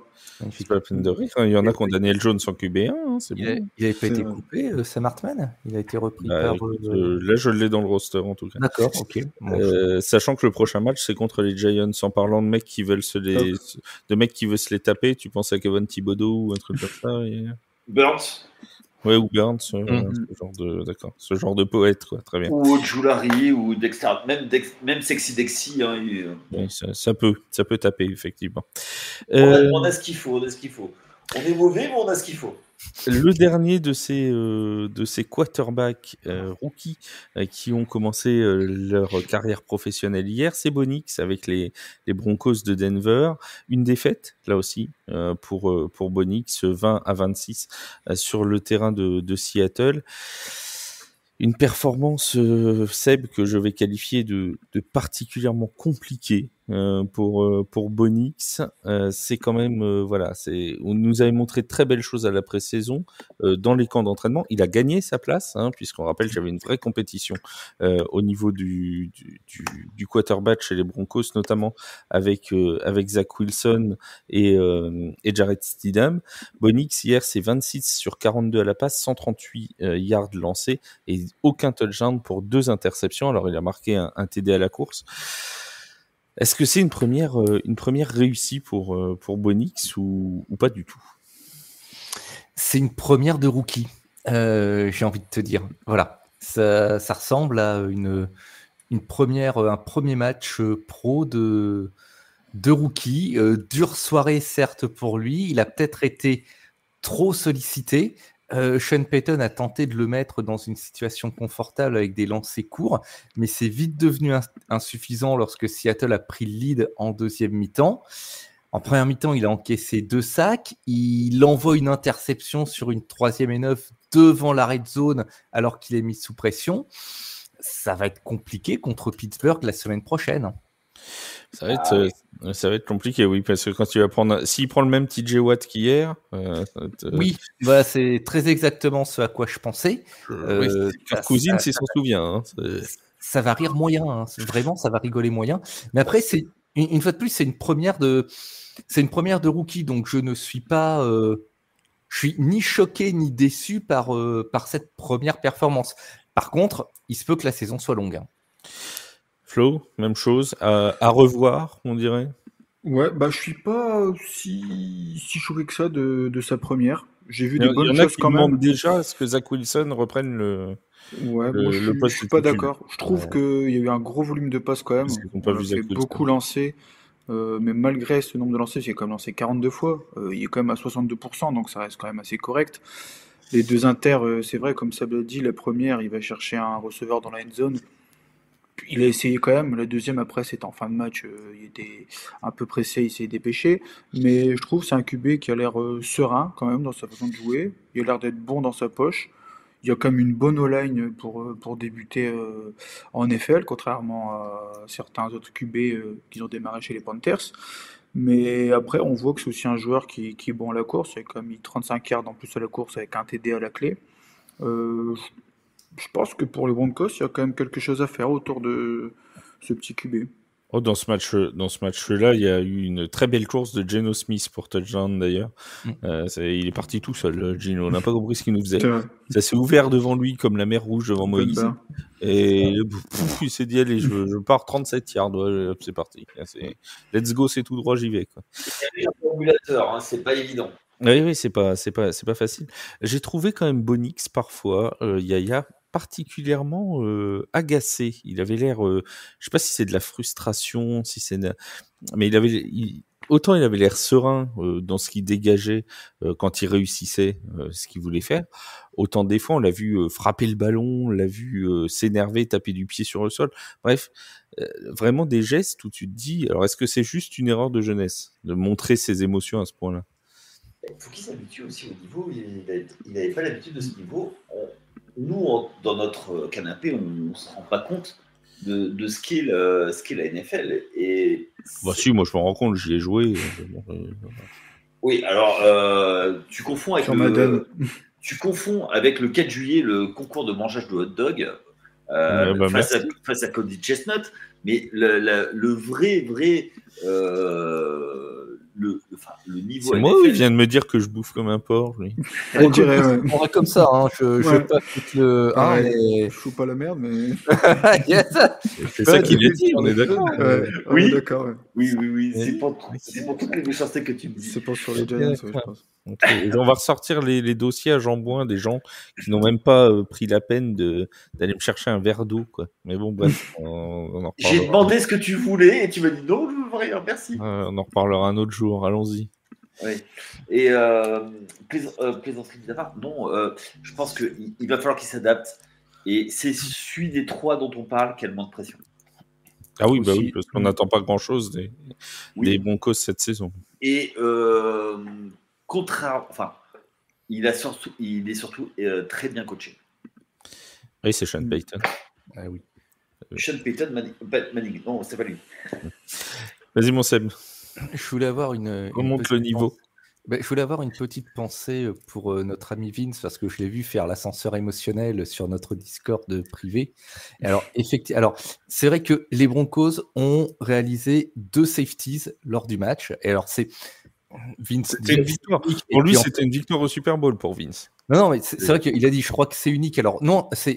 C'est pas la peine de rire. Il y en a qui ont Daniel Jones en QB1, hein, c'est bon. Il n'avait pas été coupé, Sam Hartman? Il a été repris par... Écoute, là, je l'ai dans le roster, en tout cas. D'accord, ok. Sachant que le prochain match, c'est contre les Giants. En parlant de mecs qui veulent se les taper, tu penses à Kevin Thibodeau ou un truc comme ça Burns. Ouais, ou Burns, ce genre de poète, quoi. Très bien. Ou Julari, ou Dexter, même Sexy Dexy. Hein, oui, ça peut taper, effectivement. On a ce qu'il faut, On est mauvais, mais on a ce qu'il faut. Le dernier de ces quarterbacks rookies qui ont commencé leur carrière professionnelle hier, c'est Bo Nix avec les Broncos de Denver. Une défaite, là aussi, pour Bo Nix, 20-26 sur le terrain de Seattle. Une performance, Seb, que je vais qualifier de particulièrement compliquée pour Bo Nix. C'est quand même, on nous avait montré de très belles choses à la pré-saison dans les camps d'entraînement. Il a gagné sa place, puisqu'on rappelle qu'il y avait une vraie compétition au niveau du quarterback chez les Broncos, notamment avec Zach Wilson et Jarrett Stidham. Bo Nix, hier, c'est 26 sur 42 à la passe, 138 yards lancés et aucun touchdown pour 2 interceptions. Alors, il a marqué un TD à la course. Est-ce que c'est une première réussite pour Bo Nix ou pas du tout? C'est une première de rookie, j'ai envie de te dire. Voilà, ça ressemble à un premier match pro de rookie. Dure soirée, certes, pour lui. Il a peut-être été trop sollicité. Sean Payton a tenté de le mettre dans une situation confortable avec des lancers courts, mais c'est vite devenu insuffisant lorsque Seattle a pris le lead en deuxième mi-temps. En première mi-temps, il a encaissé 2 sacs. Il envoie une interception sur une 3e et 9 devant la red zone alors qu'il est mis sous pression. Ça va être compliqué contre Pittsburgh la semaine prochaine. Ça va être compliqué, oui, parce que quand tu vas prendre, s'il prend le même TJ Watt qu'hier, oui, c'est très exactement ce à quoi je pensais. Cousine, s'il s'en souvient. Ça va rire moyen, vraiment, ça va rigoler moyen. Mais après, c'est une fois de plus, c'est une première de rookie, donc je ne suis pas, je suis ni choqué ni déçu par cette première performance. Par contre, il se peut que la saison soit longue. Flo, même chose, à revoir, on dirait. Ouais, je suis pas si choqué que ça de sa première. J'ai vu des bonnes choses quand même. Il y en a qui demandent déjà à ce que Zach Wilson reprenne le poste. Je suis pas d'accord. Je trouve qu'il y a eu un gros volume de passes quand même. On a fait beaucoup lancer, mais malgré ce nombre de lancers, il a quand même lancé 42 fois. Il est quand même à 62%, donc ça reste quand même assez correct. Les 2 inters, c'est vrai, comme Sab l'a dit, la première, il va chercher un receveur dans la end zone. Il a essayé quand même. La deuxième, après, c'était en fin de match. Il était un peu pressé, il s'est dépêché. Mais je trouve que c'est un QB qui a l'air serein quand même dans sa façon de jouer. Il a l'air d'être bon dans sa poche. Il y a quand même une bonne O-line pour débuter en NFL, contrairement à certains autres QB qui ont démarré chez les Panthers. Mais après, on voit que c'est aussi un joueur qui est bon à la course. Il a quand même mis 35 yards en plus à la course avec un TD à la clé. Je pense que pour les Broncos, il y a quand même quelque chose à faire autour de ce petit QB. Oh, dans ce match-là, il y a eu une très belle course de Geno Smith pour touchdown d'ailleurs. Il est parti tout seul, Geno. On n'a pas compris ce qu'il nous faisait. Ça s'est ouvert devant lui comme la mer Rouge devant Moïse. Et il s'est dit allez, je pars 37 yards. Ouais, c'est parti. Let's go, c'est tout droit, j'y vais. C'est un formulateur, c'est pas évident. Oui, c'est pas facile. J'ai trouvé quand même Bo Nix parfois, Yaya, particulièrement agacé. Il avait l'air, je sais pas si c'est de la frustration, si c'est, mais autant il avait l'air serein dans ce qu'il dégageait quand il réussissait ce qu'il voulait faire, autant des fois on l'a vu frapper le ballon, on l'a vu s'énerver, taper du pied sur le sol. Bref, vraiment des gestes où tu te dis, alors est-ce que c'est juste une erreur de jeunesse de montrer ses émotions à ce point-là? Il faut qu'il s'habitue aussi au niveau. Il n'avait pas l'habitude de ce niveau. Nous, dans notre canapé, on ne se rend pas compte de ce qu'est la NFL. Et bah si, moi je me rends compte, j'y ai joué. Oui, alors tu confonds avec le 4 juillet, le concours de mangeage de hot dog face à Cody Chestnut, mais le vrai le niveau. C'est moi ou il vient de me dire que je bouffe comme un porc, lui? On dirait, on est comme ça, hein. Je veux pas que le. Mais... Je fous pas la merde, mais. Yes. C'est ça qu'il a dit, on est d'accord. Oui, d'accord. Ouais. Oui. C'est pour toutes les méchancetés que tu me dis. C'est pas sur les Giants, je pense. Okay. On va ressortir les dossiers à Jambouin des gens qui n'ont même pas pris la peine d'aller me chercher un verre d'eau, quoi. Mais bon, bref, on en reparlera. J'ai demandé ce que tu voulais et tu m'as dit non, je veux rien, merci. On en reparlera un autre jour, allons-y. Oui. Et plaisanterie de la part, non, je pense qu'il va falloir qu'il s'adapte. Et c'est celui des trois dont on parle qui a le moins de pression. Ah oui, bah oui, parce qu'on n'attend pas grand-chose des Broncos cette saison. Et il est surtout très bien coaché. Oui, c'est Sean Payton. Ah oui. Sean Payton Manning. Non, c'est pas lui. Vas-y, mon Seb. Je voulais avoir on monte le niveau. Je voulais avoir une petite pensée pour notre ami Vince, parce que je l'ai vu faire l'ascenseur émotionnel sur notre Discord privé. Alors, c'est vrai que les Broncos ont réalisé 2 safeties lors du match. Et alors, Vince. C'était une victoire. Pour lui, c'était une victoire au Super Bowl pour Vince. Non, mais c'est vrai qu'il a dit, je crois que c'est unique. Alors, non, c'est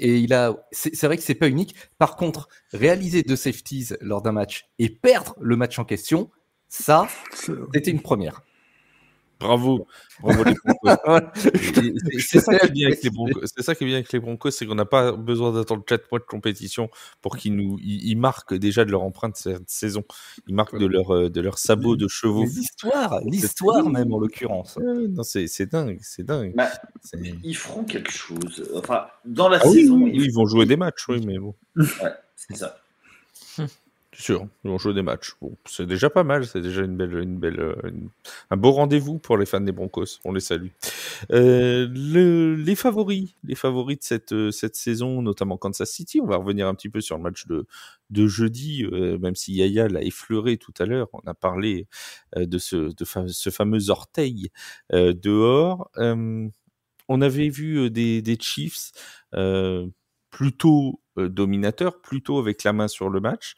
vrai que c'est pas unique. Par contre, réaliser 2 safeties lors d'un match et perdre le match en question, ça, c'était une première. Bravo les Broncos. C'est ça qui est bien avec les Broncos. C'est ça qui est bien avec les Broncos, c'est qu'on n'a pas besoin d'attendre 4 mois de compétition pour qu'ils marquent déjà de leur empreinte cette saison. Ils marquent de leur sabot de chevaux. L'histoire même en l'occurrence. Non, c'est dingue. Bah, ils feront quelque chose. Enfin, dans la saison, ils vont jouer des matchs, oui, mais bon. Ouais, c'est ça. C'est sûr, ils vont jouer des matchs. Bon, c'est déjà pas mal, c'est déjà un beau rendez-vous pour les fans des Broncos. On les salue. Les favoris de cette saison, notamment Kansas City. On va revenir un petit peu sur le match de jeudi, même si Yaya l'a effleuré tout à l'heure. On a parlé de ce fameux orteil dehors. On avait vu des Chiefs plutôt dominateur, plutôt avec la main sur le match.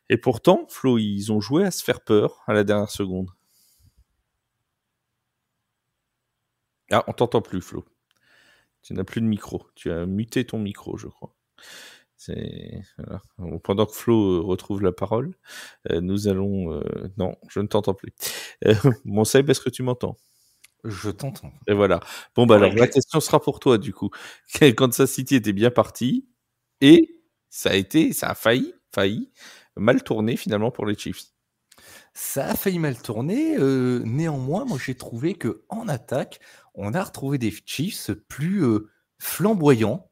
Et pourtant, Flo, ils ont joué à se faire peur à la dernière seconde. Ah, on t'entend plus, Flo. Tu n'as plus de micro. Tu as muté ton micro, je crois. Voilà. Pendant que Flo retrouve la parole, nous allons... Non, je ne t'entends plus. Mon Seb, est-ce que tu m'entends ? Je t'entends. Et voilà. Bon, bah alors, la question sera pour toi, du coup. Kansas City était bien parti, et ça a failli mal tourner, finalement, pour les Chiefs. Ça a failli mal tourner. Néanmoins, moi, j'ai trouvé qu'en attaque, on a retrouvé des Chiefs plus flamboyants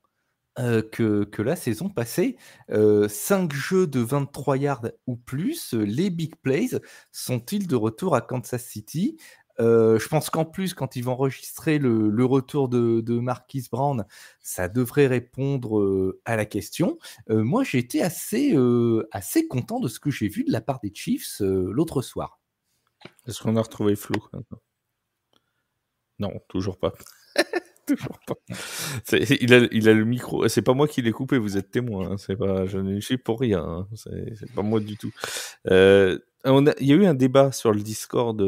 que la saison passée. 5 jeux de 23 yards ou plus. Les big plays sont-ils de retour à Kansas City ? Je pense qu'en plus, quand ils vont enregistrer le retour de Marquise Brown, ça devrait répondre à la question. Moi, j'ai été assez content de ce que j'ai vu de la part des Chiefs l'autre soir. Est-ce qu'on a retrouvé Flo ? Non, toujours pas. Toujours pas. Il a le micro. C'est pas moi qui l'ai coupé, vous êtes témoin. Hein. Je ne suis pour rien. Hein. C'est pas moi du tout. Il y a eu un débat sur le Discord,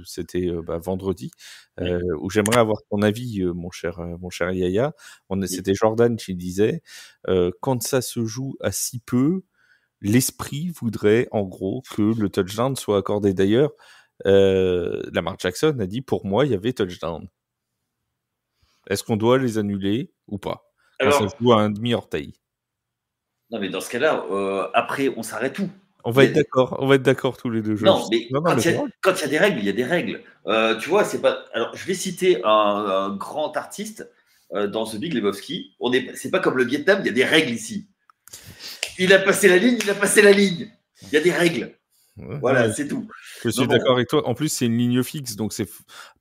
c'était vendredi, où j'aimerais avoir ton avis, mon cher Yaya. C'était Jordan qui disait, quand ça se joue à si peu, l'esprit voudrait en gros que le touchdown soit accordé. D'ailleurs, Lamar Jackson a dit, pour moi, il y avait touchdown. Est-ce qu'on doit les annuler ou pas ? Quand ça Alors, se joue à un demi-orteil. non, mais dans ce cas-là, après, on s'arrête tout. On va Il y être a- d'accord, on va être d'accord tous les deux. Non, mais Non, quand mais il c'est y a, vrai. quand il y a des règles, il y a des règles. Tu vois, c'est pas. Alors, je vais citer un grand artiste dans The Big Lebowski. C'est pas comme le Vietnam, il y a des règles ici. Il a passé la ligne, il a passé la ligne. Il y a des règles. Ouais, Voilà, ouais, c'est tout. je suis Non, d'accord non. avec toi. En plus, c'est une ligne fixe, donc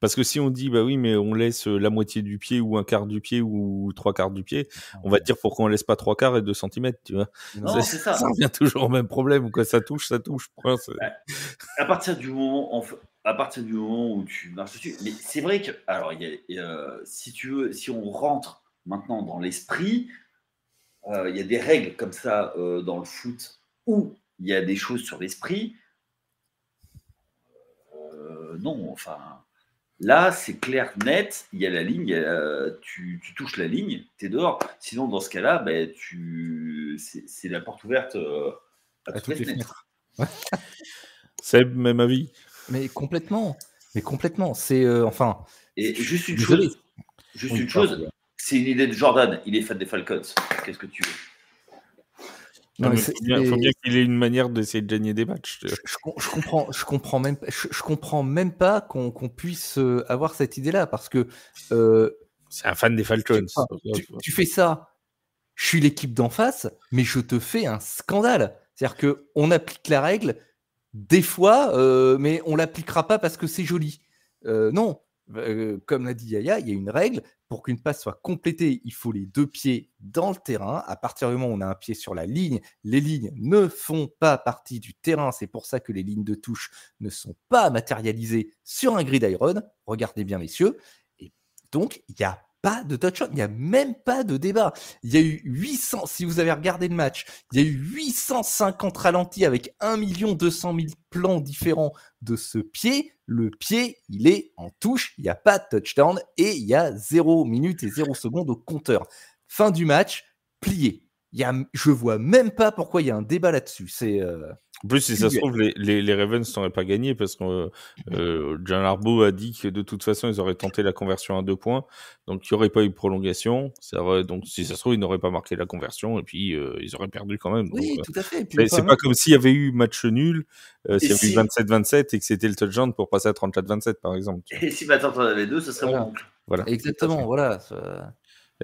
parce que si on dit bah oui, mais on laisse la moitié du pied ou un quart du pied ou trois quarts du pied, on va te dire pourquoi on laisse pas 3 quarts et 2 centimètres, tu vois. Non, c'est ça. Ça revient toujours au même problème. Quoi, ça touche. Point, À partir du moment où tu marches dessus, mais c'est vrai que, alors, si tu veux, si on rentre maintenant dans l'esprit, il y a des règles comme ça dans le foot où il y a des choses sur l'esprit. Non, enfin, là, c'est clair, net, il y a la ligne, tu touches la ligne, tu es dehors. Sinon, dans ce cas-là, ben, c'est la porte ouverte à toutes les fenêtres. C'est même avis. Mais complètement. C'est enfin. Et juste une Désolé. chose, c'est une idée de Jordan. Il est fan des Falcons. Qu'est-ce que tu veux? Non, mais faut bien qu'il ait une manière d'essayer de gagner des matchs. Je comprends même pas qu'on puisse avoir cette idée-là parce que c'est un fan des Falcons. Tu fais ça. Je suis l'équipe d'en face, mais je te fais un scandale. C'est-à-dire que on applique la règle des fois, mais on l'appliquera pas parce que c'est joli. Non. Comme l'a dit Yaya, il y a une règle. Pour qu'une passe soit complétée, il faut les 2 pieds dans le terrain. À partir du moment où on a un pied sur la ligne, les lignes ne font pas partie du terrain. C'est pour ça que les lignes de touche ne sont pas matérialisées sur un gridiron. Regardez bien, messieurs. Et donc, il n'y a pas de touchdown. Il n'y a même pas de débat. Il y a eu 800, si vous avez regardé le match, il y a eu 850 ralentis avec 1 200 000 plans différents de ce pied. Le pied, il est en touche, il n'y a pas de touchdown et il y a 0 minute et 0 seconde au compteur. Fin du match, plié. Je vois même pas pourquoi il y a un débat là-dessus. En plus, si ça se trouve, les Ravens n'auraient pas gagné parce que John Harbaugh a dit que de toute façon, ils auraient tenté la conversion à 2 points. Donc, il n'y aurait pas eu de prolongation. Donc, si ça se trouve, ils n'auraient pas marqué la conversion et puis ils auraient perdu quand même. Oui, donc, tout à fait. Mais c'est pas comme s'il y avait eu match nul, s'il y avait eu 27-27 et que c'était le touchdown pour passer à 34-27, par exemple. Et si maintenant tu en avais 2, ce serait mon oncle. Voilà. Exactement, voilà.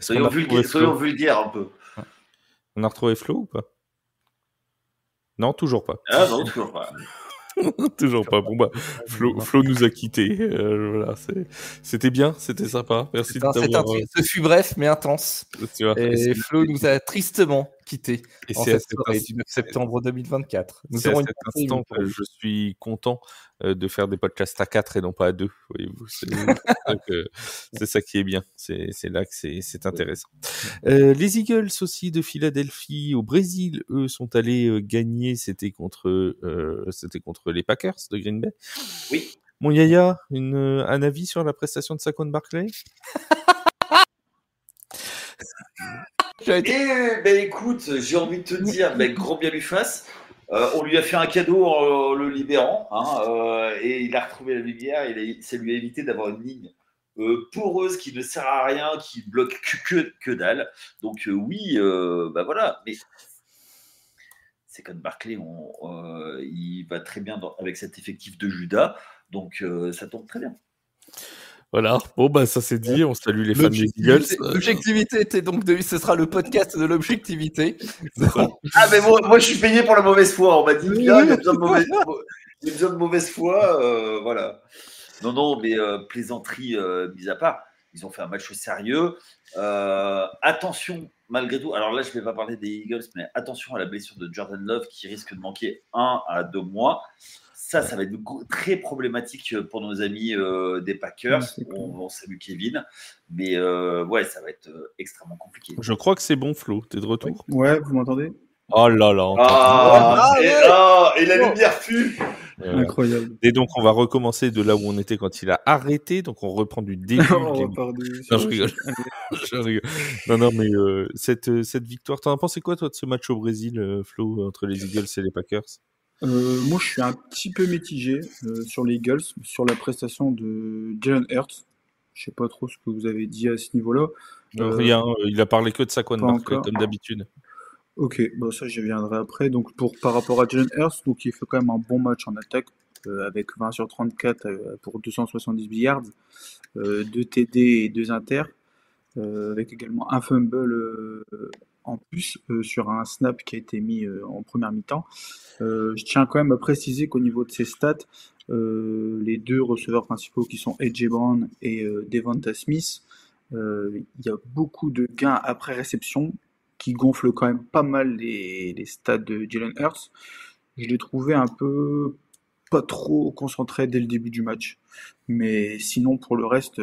Soyons vulgaires un peu. On a retrouvé Flo ou pas? Non, toujours pas. Ah non, toujours pas. Toujours pas. Bon bah, Flo nous a quittés. Voilà, c'était bien, c'était sympa. Merci de t'avoir. Ce fut bref mais intense. Tu vois, et Flo nous a tristement quittés en cette soirée du 9 septembre 2024. C'est à cet instant que je suis content de faire des podcasts à 4 et non pas à 2. Voyez-vous, c'est ça qui est bien. C'est là que c'est intéressant. Les Eagles aussi de Philadelphie au Brésil, eux sont allés gagner. C'était contre les Packers de Green Bay. Oui. Mon Yaya, un avis sur la prestation de Saquon Barkley? Écoute, j'ai envie de te dire, grand bien lui fasse. On lui a fait un cadeau en le libérant, et il a retrouvé la lumière. Ça lui a évité d'avoir une ligne poreuse qui ne sert à rien, qui bloque que dalle. Donc oui, voilà. Mais Saquon Barkley, il va très bien avec cet effectif de Judas, donc ça tombe très bien. Voilà, bon bah ça c'est dit, on salue les fans des Eagles. L'objectivité était donc ce sera le podcast de l'objectivité. Ah mais moi je suis payé pour la mauvaise foi, on m'a dit il y a besoin de mauvaise foi, voilà. Non, mais plaisanterie mise à part, ils ont fait un match sérieux. Attention, malgré tout, alors là je ne vais pas parler des Eagles, mais attention à la blessure de Jordan Love qui risque de manquer 1 à 2 mois. Ça va être très problématique pour nos amis des Packers. On salue Kevin. Mais ça va être extrêmement compliqué. Je crois que c'est bon, Flo. T'es de retour? Ouais, vous m'entendez? Oh là là. Et la lumière fut. Incroyable. Et donc, on va recommencer de là où on était quand il a arrêté. Donc, on reprend du début. Non, je rigole. Je rigole. Non, mais cette victoire, t'en as pensé quoi, toi, de ce match au Brésil, Flo, entre les Eagles et les Packers? Moi, je suis un petit peu mitigé sur les Eagles, sur la prestation de Jalen Hurts. Je sais pas trop ce que vous avez dit à ce niveau-là. Rien, il a parlé que de Saquon Pas Barkley, encore. comme d'habitude. Ok, bon, ça j'y reviendrai après. Donc par rapport à Jalen Hurts, donc il fait quand même un bon match en attaque avec 20 sur 34 pour 270 yards, 2 TD et 2 inter, avec également un fumble en plus sur un snap qui a été mis en première mi-temps. Je tiens quand même à préciser qu'au niveau de ses stats, les deux receveurs principaux qui sont AJ Brown et Devonta Smith, il y a beaucoup de gains après réception qui gonflent quand même pas mal les stats de Jalen Hurts. Je l'ai trouvé un peu pas trop concentré dès le début du match. Mais sinon, pour le reste,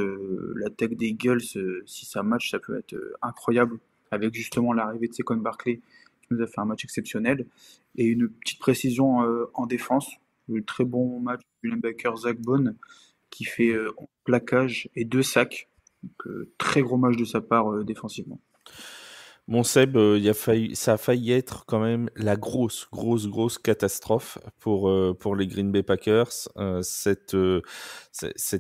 l'attaque des Eagles, si ça match, ça peut être incroyable. Avec justement l'arrivée de Saquon Barkley, qui nous a fait un match exceptionnel. Et une petite précision en défense. Le très bon match du linebacker Zach Bone, qui fait 11 plaquages et 2 sacs. Donc, très gros match de sa part défensivement. Mon Seb, ça a failli être quand même la grosse catastrophe pour les Green Bay Packers. Cette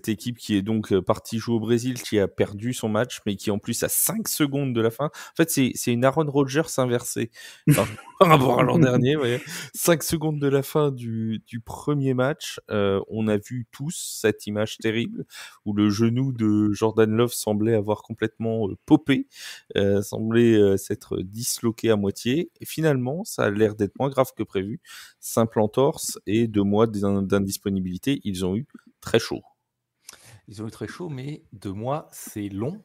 équipe qui est donc partie jouer au Brésil, qui a perdu son match, mais qui en plus à 5 secondes de la fin. En fait, c'est une Aaron Rodgers inversée par rapport à l'an dernier. Vous voyez. 5 secondes de la fin du premier match, on a vu tous cette image terrible où le genou de Jordan Love semblait avoir complètement popé, semblait s'être disloqué à moitié. Et finalement, ça a l'air d'être moins grave que prévu. Simple entorse et 2 mois d'indisponibilité. Ils ont eu très chaud. Ils ont eu très chaud, mais 2 mois, c'est long.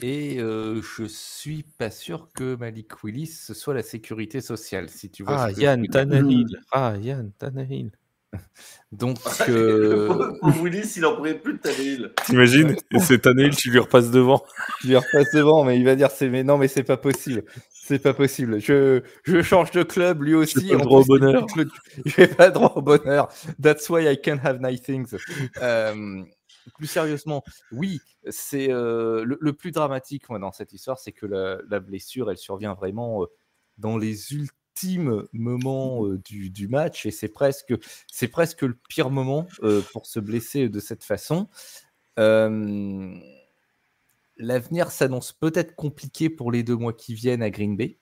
Et je suis pas sûr que Malik Willis ce soit la sécurité sociale, si tu vois. Yann Tannehill. Yann Tannehill. Donc, pour Willis, il en pourrait plus de Tannehill. T'imagines? Et c'est Tannehill, tu lui repasses devant. Je lui repasse devant, mais il va dire non, mais c'est pas possible. C'est pas possible. Je change de club, lui aussi. J'ai pas droit au bonheur. J'ai pas droit au bonheur. That's why I can't have nice things. Plus sérieusement, oui, c'est le plus dramatique moi, dans cette histoire, c'est que la blessure, elle survient vraiment dans les ultimes moments du match, et c'est presque le pire moment pour se blesser de cette façon. L'avenir s'annonce peut-être compliqué pour les 2 mois qui viennent à Green Bay.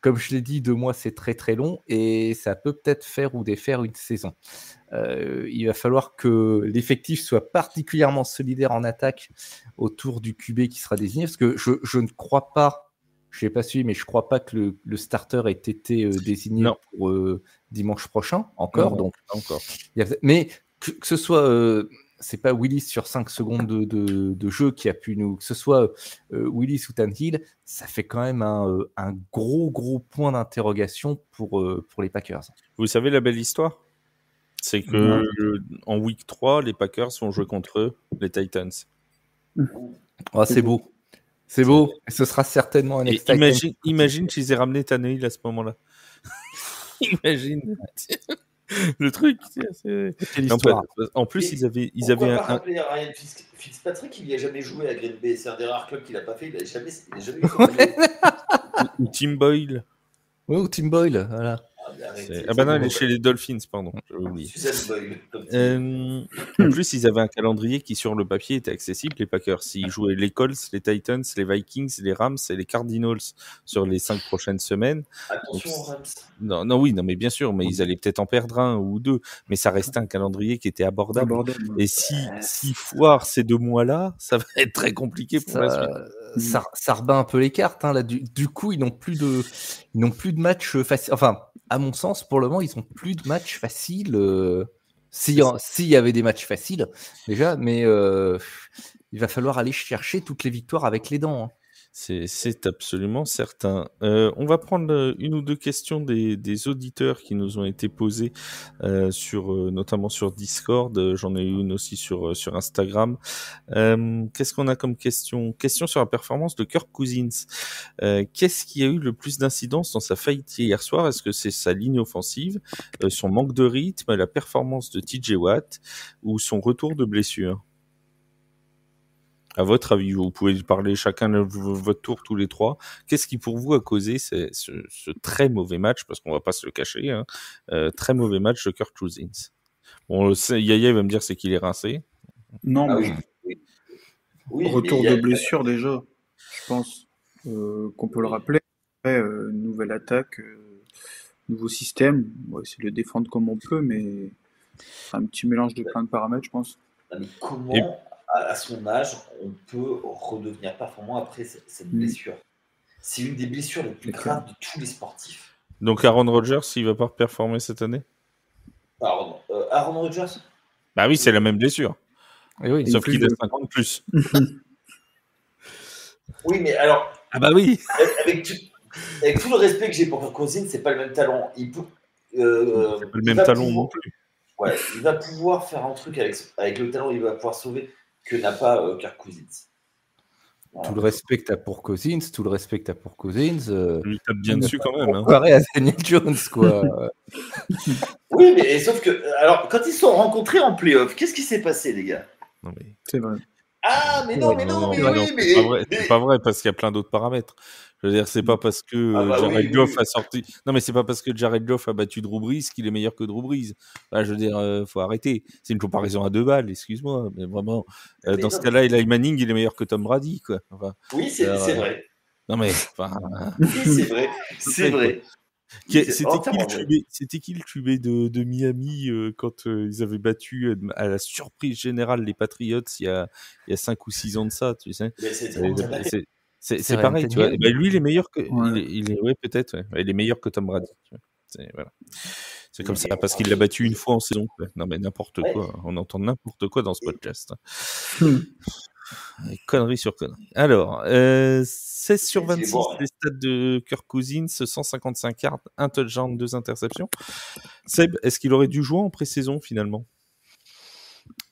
Comme je l'ai dit, 2 mois, c'est très très long et ça peut peut-être faire ou défaire une saison. Il va falloir que l'effectif soit particulièrement solidaire en attaque autour du QB qui sera désigné, parce que je ne crois pas, je n'ai pas suivi, mais je ne crois pas que le starter ait été désigné pour dimanche prochain encore. Non, donc, pas encore. Mais que ce soit... c'est pas Willis sur 5 secondes de jeu qui a pu nous... Que ce soit Willis ou Tannehill, ça fait quand même un gros point d'interrogation pour les Packers. Vous savez la belle histoire? C'est que en week 3, les Packers vont jouer contre eux, les Titans. Oh, c'est beau. C'est beau. Et ce sera certainement un exciting. Imagine s'ils aient ramené Tannehill à ce moment-là. Imagine. Le truc, c'est l'histoire. En plus, ils avaient pas rappeler à Ryan Fitzpatrick, il n'y a jamais joué à Green Bay. C'est un des rares clubs qu'il n'a pas fait. Il n'a jamais eu ou Tim Boyle. Oui, ou Tim Boyle, voilà. Non, il est chez les Dolphins, pardon. En plus, ils avaient un calendrier qui, sur le papier, était accessible. Les Packers, ils jouaient les Colts, les Titans, les Vikings, les Rams et les Cardinals sur les 5 prochaines semaines. Attention aux Rams. Non, mais bien sûr, mais ils allaient peut-être en perdre 1 ou 2. Mais ça restait un calendrier qui était abordable. Et si foire ces 2 mois-là, ça va être très compliqué pour la suite. Ça rebat un peu les cartes. Hein, là, du coup, ils n'ont plus de matchs faciles. Enfin, à mon sens, pour le moment, ils n'ont plus de matchs faciles. S'il y avait des matchs faciles, déjà, mais il va falloir aller chercher toutes les victoires avec les dents. Hein. C'est absolument certain. On va prendre 1 ou 2 questions des auditeurs qui nous ont été posées notamment sur Discord. J'en ai eu une aussi sur Instagram. Qu'est-ce qu'on a comme question? Question sur la performance de Kirk Cousins. Qu'est-ce qui a eu le plus d'incidence dans sa faillite hier soir? Est-ce que c'est sa ligne offensive, son manque de rythme, la performance de TJ Watt ou son retour de blessure? À votre avis, vous pouvez parler chacun de votre tour tous les 3. Qu'est-ce qui pour vous a causé ce très mauvais match, parce qu'on va pas se le cacher, hein, très mauvais match de Kirk Cousins? Bon, Yaya va me dire c'est qu'il est rincé. Non, mais oui, retour de blessure déjà. Je pense qu'on peut le rappeler. Après, nouvelle attaque, nouveau système. On va essayer de le défendre comme on peut, mais c'est un petit mélange de plein de paramètres, je pense. Mais comment, à son âge, on peut redevenir performant après cette blessure? C'est une des blessures les plus graves de tous les sportifs. Donc Aaron Rodgers, il va pas performer cette année? Pardon, Aaron Rodgers? Bah oui, c'est la même blessure. Et oui. Sauf qu'il a 50 plus. Oui, mais alors. Ah bah oui. Avec tout le respect que j'ai pour Kirk Cousins, c'est pas le même talent. C'est pas le même talent non plus. Ouais, il va pouvoir faire un truc avec le talent, il va pouvoir sauver que n'a pas Kirk Cousins. Voilà. Tout le respect que t'as pour Cousins, lui tape bien dessus quand même. Comparé à Daniel Jones, quoi. Oui, mais sauf que, alors, quand ils se sont rencontrés en playoff, qu'est-ce qui s'est passé, les gars? Non, mais... C'est vrai. Ah, mais non, c'est pas vrai parce qu'il y a plein d'autres paramètres. Je veux dire, c'est pas parce que Jared Goff a sorti. Non, mais c'est pas parce que Jared Goff a battu Drew Brees qu'il est meilleur que Drew Brees. Enfin, je veux dire, faut arrêter. C'est une comparaison à 2 balles, excuse-moi, mais vraiment. Dans ce cas-là, Eli Manning, il est meilleur que Tom Brady, quoi. Enfin, oui, c'est vrai. Non, mais. Enfin... Oui, c'est vrai. C'est vrai. C'était qui le QB de Miami quand ils avaient battu à la surprise générale les Patriots il y a 5 ou 6 ans de ça, tu sais. C'est pareil, tu vois. Lui, il est meilleur que. Ouais. Peut-être. Ouais. Il est meilleur que Tom Brady. Tu vois. Voilà. C'est comme ça, parce qu'il l'a battu une fois en saison. Non, mais n'importe quoi. On entend n'importe quoi dans ce podcast. Conneries sur conneries. Alors, 16 sur 26, les stats de Kirk Cousins, 155 yards, 1 touchdown, 2 interceptions. Seb, est-ce qu'il aurait dû jouer en pré-saison finalement?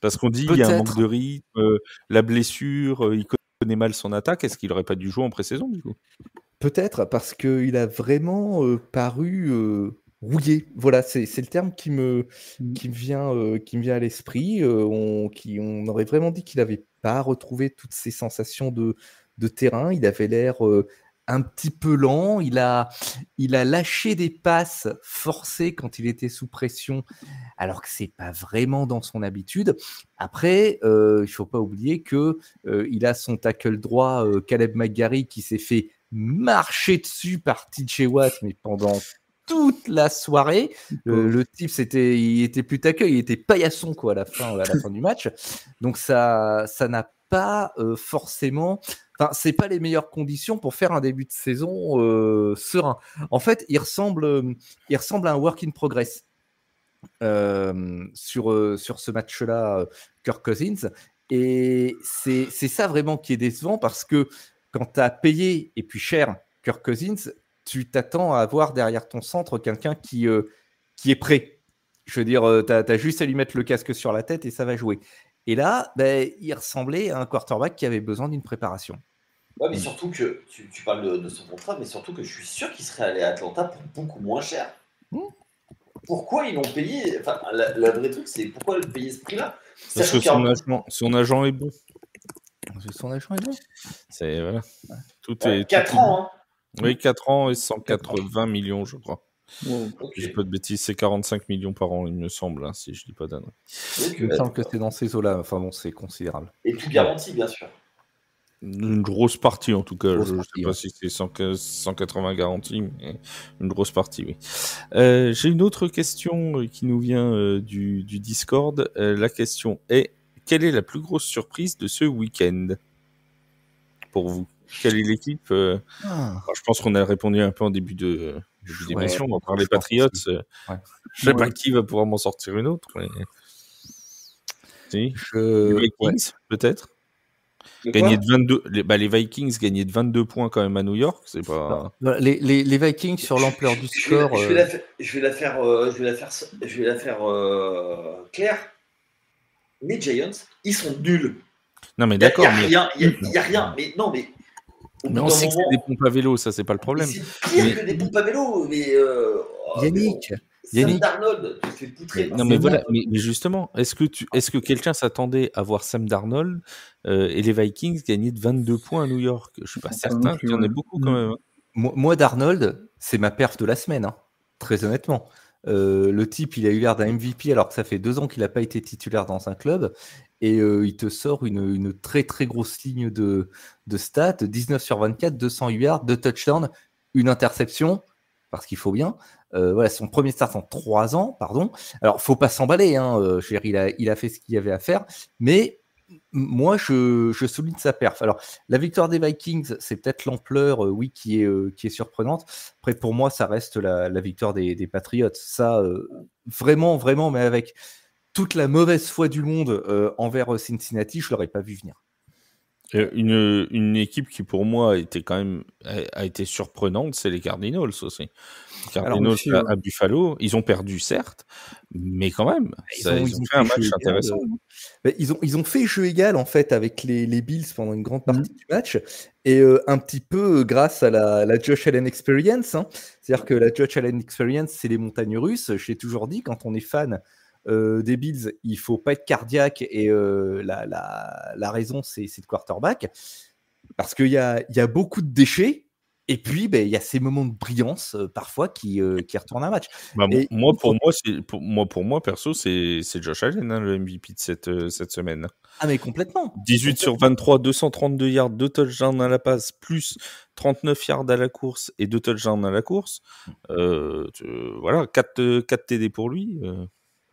Parce qu'on dit qu'il y a un manque de rythme, la blessure, il connaît mal son attaque. Est-ce qu'il aurait pas dû jouer en pré-saison du coup? Peut-être, parce qu'il a vraiment paru rouillé. Voilà, c'est le terme qui me vient à l'esprit. On aurait vraiment dit qu'il n'avait pas retrouvé toutes ses sensations de terrain. Il avait l'air un petit peu lent. Il a lâché des passes forcées quand il était sous pression, alors que c'est pas vraiment dans son habitude. Après, il faut pas oublier que il a son tackle droit, Caleb McGarry, qui s'est fait marcher dessus par TJ Watt, mais pendant toute la soirée. Le type, il était plus tackle, il était paillasson quoi, à la fin du match. Donc ça n'a pas forcément... Enfin, c'est pas les meilleures conditions pour faire un début de saison serein. En fait, il ressemble à un work in progress sur ce match-là, Kirk Cousins. Et c'est ça vraiment qui est décevant, parce que quand tu as payé, et puis cher, Kirk Cousins, tu t'attends à avoir derrière ton centre quelqu'un qui est prêt. Je veux dire, tu as juste à lui mettre le casque sur la tête et ça va jouer. Et là, il ressemblait à un quarterback qui avait besoin d'une préparation. Ouais, mais surtout que, tu parles de son contrat, mais surtout que je suis sûr qu'il serait allé à Atlanta pour beaucoup moins cher. Pourquoi ils l'ont payé? Enfin, la vraie truc, c'est pourquoi le payer ce prix-là? Parce que son agent est bon. Son agent est bon. C'est voilà. Tout est 4 ans, hein. Oui, 4 ans et 180 millions, je crois. Wow. Je dis pas de bêtises, c'est 45 millions par an, il me semble, hein, si je dis pas d'annerie. Il me semble que c'est dans ces eaux-là. Enfin bon, c'est considérable. Et tout garanti, bien sûr. Une grosse partie, en tout cas. Je ne sais pas si c'est 180 garanties, mais une grosse partie, oui. J'ai une autre question qui nous vient du Discord. La question est: quelle est la plus grosse surprise de ce week-end pour vous? Quelle est l'équipe Je pense qu'on a répondu un peu en début d'émission. On parle des Patriots. Je sais pas qui va pouvoir m'en sortir une autre. Mais... Si. Les Vikings, peut-être. Gagner de 22, les Vikings gagnaient de 22 points quand même à New York, c'est pas. Les Vikings sur l'ampleur du score. Je vais la faire claire. Les Giants, ils sont nuls. Non mais d'accord. Il y a rien. Mais non, mais. Mais on sait que c'est des pompes à vélo, ça c'est pas le problème. C'est pire que des pompes à vélo, mais. Yannick. Sam Darnold, tu te fais poutrer. Non mais voilà, mais justement, est-ce que quelqu'un s'attendait à voir Sam Darnold et les Vikings gagner de 22 points à New York? Je suis pas certain qu'il y en ait beaucoup quand même. Moi, Darnold, c'est ma perf de la semaine, hein, très honnêtement. Le type, il a eu l'air d'un MVP alors que ça fait 2 ans qu'il n'a pas été titulaire dans un club. et il te sort une très très grosse ligne de stats, 19 sur 24, 208 yards, 2 touchdowns, une interception, parce qu'il faut bien. Voilà, son premier start en 3 ans, pardon. Alors, faut pas s'emballer, hein. Je veux dire, il a fait ce qu'il y avait à faire, mais moi, je souligne sa perf. Alors, la victoire des Vikings, c'est peut-être l'ampleur, oui, qui est surprenante. Après, pour moi, ça reste la victoire des Patriots. Ça, vraiment, vraiment, mais avec toute la mauvaise foi du monde envers Cincinnati, je l'aurais pas vu venir. Une équipe qui pour moi a été surprenante, c'est les Cardinals aussi. Les Cardinals aussi, à Buffalo, ils ont perdu certes, mais quand même, ils ont fait un match intéressant. Ils ont fait jeu égal en fait avec les Bills pendant une grande partie du match, et un petit peu grâce à la Josh Allen Experience. Hein. C'est-à-dire que la Josh Allen Experience, c'est les montagnes russes. Je l'ai toujours dit, quand on est fan des Bills, il faut pas être cardiaque, et la raison, c'est le quarterback, parce qu'il y a beaucoup de déchets, et puis il y a ces moments de brillance parfois qui retournent un match. Pour moi perso, c'est Josh Allen, hein, le MVP de cette semaine. Ah mais complètement. 18 sur 23, 232 yards, 2 touchdowns à la passe, plus 39 yards à la course et 2 touchdowns à la course. Voilà, 4 TD pour lui.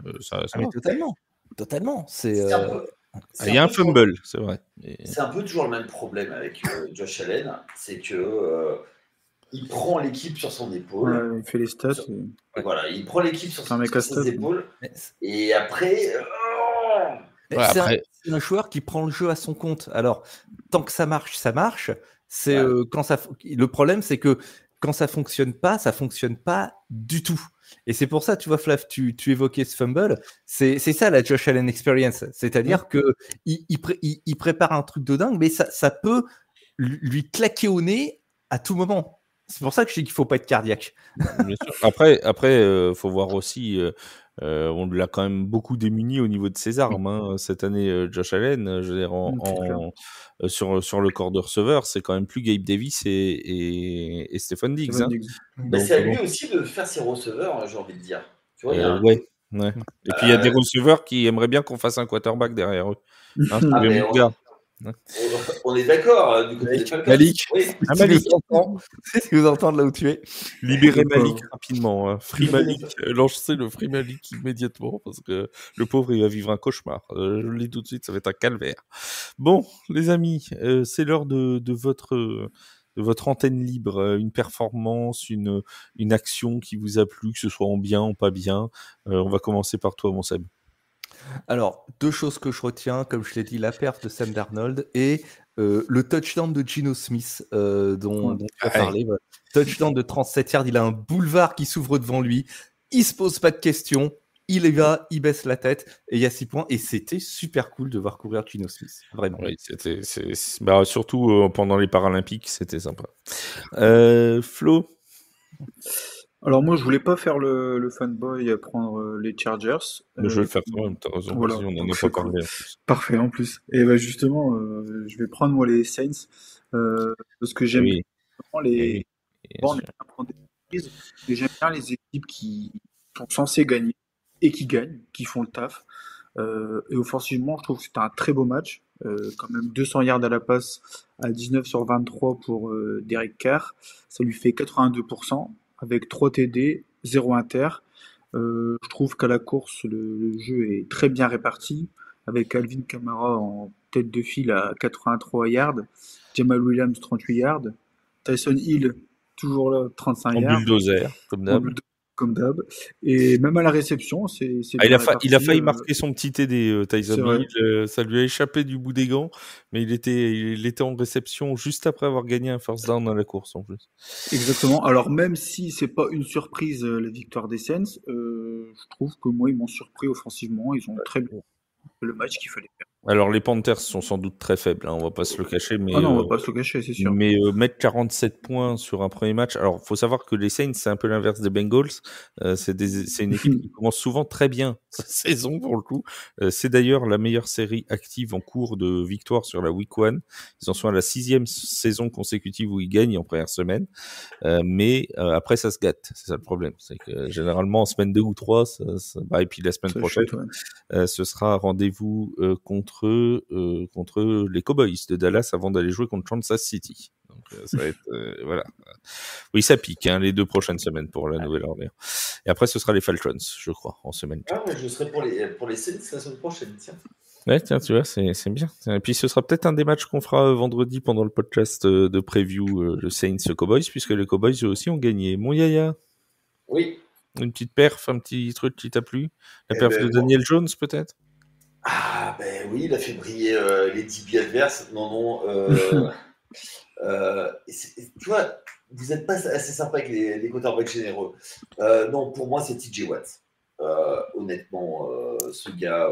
Mais totalement. Il y a un fumble, c'est vrai. C'est un peu toujours le même problème avec Josh Allen, c'est que il prend l'équipe sur son épaule. Il fait les stats. Voilà, il prend l'équipe sur ses épaules. Et après, c'est un joueur qui prend le jeu à son compte. Alors, tant que ça marche, ça marche. C'est le problème, c'est que quand ça fonctionne pas du tout. Et c'est pour ça, tu vois, Flav, tu évoquais ce fumble. C'est ça la Josh Allen Experience. C'est-à-dire que il prépare un truc de dingue, mais ça peut lui claquer au nez à tout moment. C'est pour ça que je dis qu'il faut pas être cardiaque. Bien sûr. Après, faut voir aussi. On l'a quand même beaucoup démuni au niveau de ses armes hein, cette année. Josh Allen, je veux dire, sur le corps de receveur, c'est quand même plus Gabe Davis et Stephen Diggs. Hein. C'est à lui aussi de faire ses receveurs, j'ai envie de dire. Tu vois, ouais. Et puis il y a des receveurs qui aimeraient bien qu'on fasse un quarterback derrière eux. Hein, on est d'accord du côté des Falcons. Malik, oui. Malik. C'est ce que vous entendez là où tu es. Libérez Malik rapidement. Hein. Free Malik, lancez le Free Malik immédiatement parce que le pauvre il va vivre un cauchemar. Je le dis tout de suite, ça va être un calvaire. Bon, les amis, c'est l'heure de votre antenne libre, une performance, une action qui vous a plu, que ce soit en bien ou pas bien. On va commencer par toi, mon Seb. Alors, 2 choses que je retiens, comme je l'ai dit, la perf de Sam Darnold et le touchdown de Geno Smith dont tu as parlé. Voilà. Touchdown de 37 yards, il a un boulevard qui s'ouvre devant lui, il se pose pas de questions, il y va, il baisse la tête et il y a 6 points. Et c'était super cool de voir courir Geno Smith, vraiment. Oui, surtout pendant les Paralympiques, c'était sympa. Flo. Alors moi, je voulais pas faire le fanboy à prendre les Chargers. Je vais le faire quand même, t'as raison. Voilà, on en a pas parlé. Parfait, en plus. Et justement, je vais prendre moi les Saints parce que j'aime bien les surprises. Et j'aime bien les équipes qui sont censées gagner et qui gagnent, qui font le taf. Et offensivement, je trouve que c'était un très beau match. Quand même 200 yards à la passe à 19 sur 23 pour Derek Carr. Ça lui fait 82%. Avec 3 TD, 0 inter. Je trouve qu'à la course, le jeu est très bien réparti, avec Alvin Kamara en tête de file à 83 yards, Jamal Williams 38 yards, Tyson Hill toujours là 35 yards. En bulldozer, comme d'hab. Et même à la réception, c'est il a failli marquer son petit TD, Tyson Hill. Ça lui a échappé du bout des gants, mais il était en réception juste après avoir gagné un first down dans la course en plus. Exactement. Alors même si c'est pas une surprise la victoire des Saints, je trouve que moi ils m'ont surpris offensivement. Ils ont très bien le match qu'il fallait faire. Alors les Panthers sont sans doute très faibles, hein, on va pas se le cacher, mais non, on va pas se le cacher, c'est sûr. Mais mettre 47 points sur un premier match, alors faut savoir que les Saints c'est un peu l'inverse des Bengals, c'est une équipe qui commence souvent très bien cette saison pour le coup. C'est d'ailleurs la meilleure série active en cours de victoire sur la Week 1. Ils en sont à la 6e saison consécutive où ils gagnent en première semaine. Mais après, ça se gâte. C'est ça le problème. C'est que généralement, en semaine 2 ou 3, et puis la semaine prochaine, ce sera rendez-vous contre les Cowboys de Dallas avant d'aller jouer contre Kansas City. Donc ça va être voilà. Oui, ça pique les 2 prochaines semaines pour la Nouvelle-Orléans. Et après, ce sera les Falcons, je crois, en semaine 4. Ah ouais, je serai pour les Saints la semaine prochaine, tiens. Ouais, tiens, tu vois, c'est bien. Et puis ce sera peut-être un des matchs qu'on fera vendredi pendant le podcast de preview le Saints Cowboys, puisque les Cowboys eux aussi ont gagné. Mon Yaya. Oui. Une petite perf, un petit truc qui t'a plu? La perf de Daniel Jones, peut-être? Ah, ben oui, il a fait briller les DB adverses. Non. Tu vois, vous n'êtes pas assez sympa avec les quarterbacks généreux. Non, pour moi, c'est TJ Watt. Honnêtement, ce gars,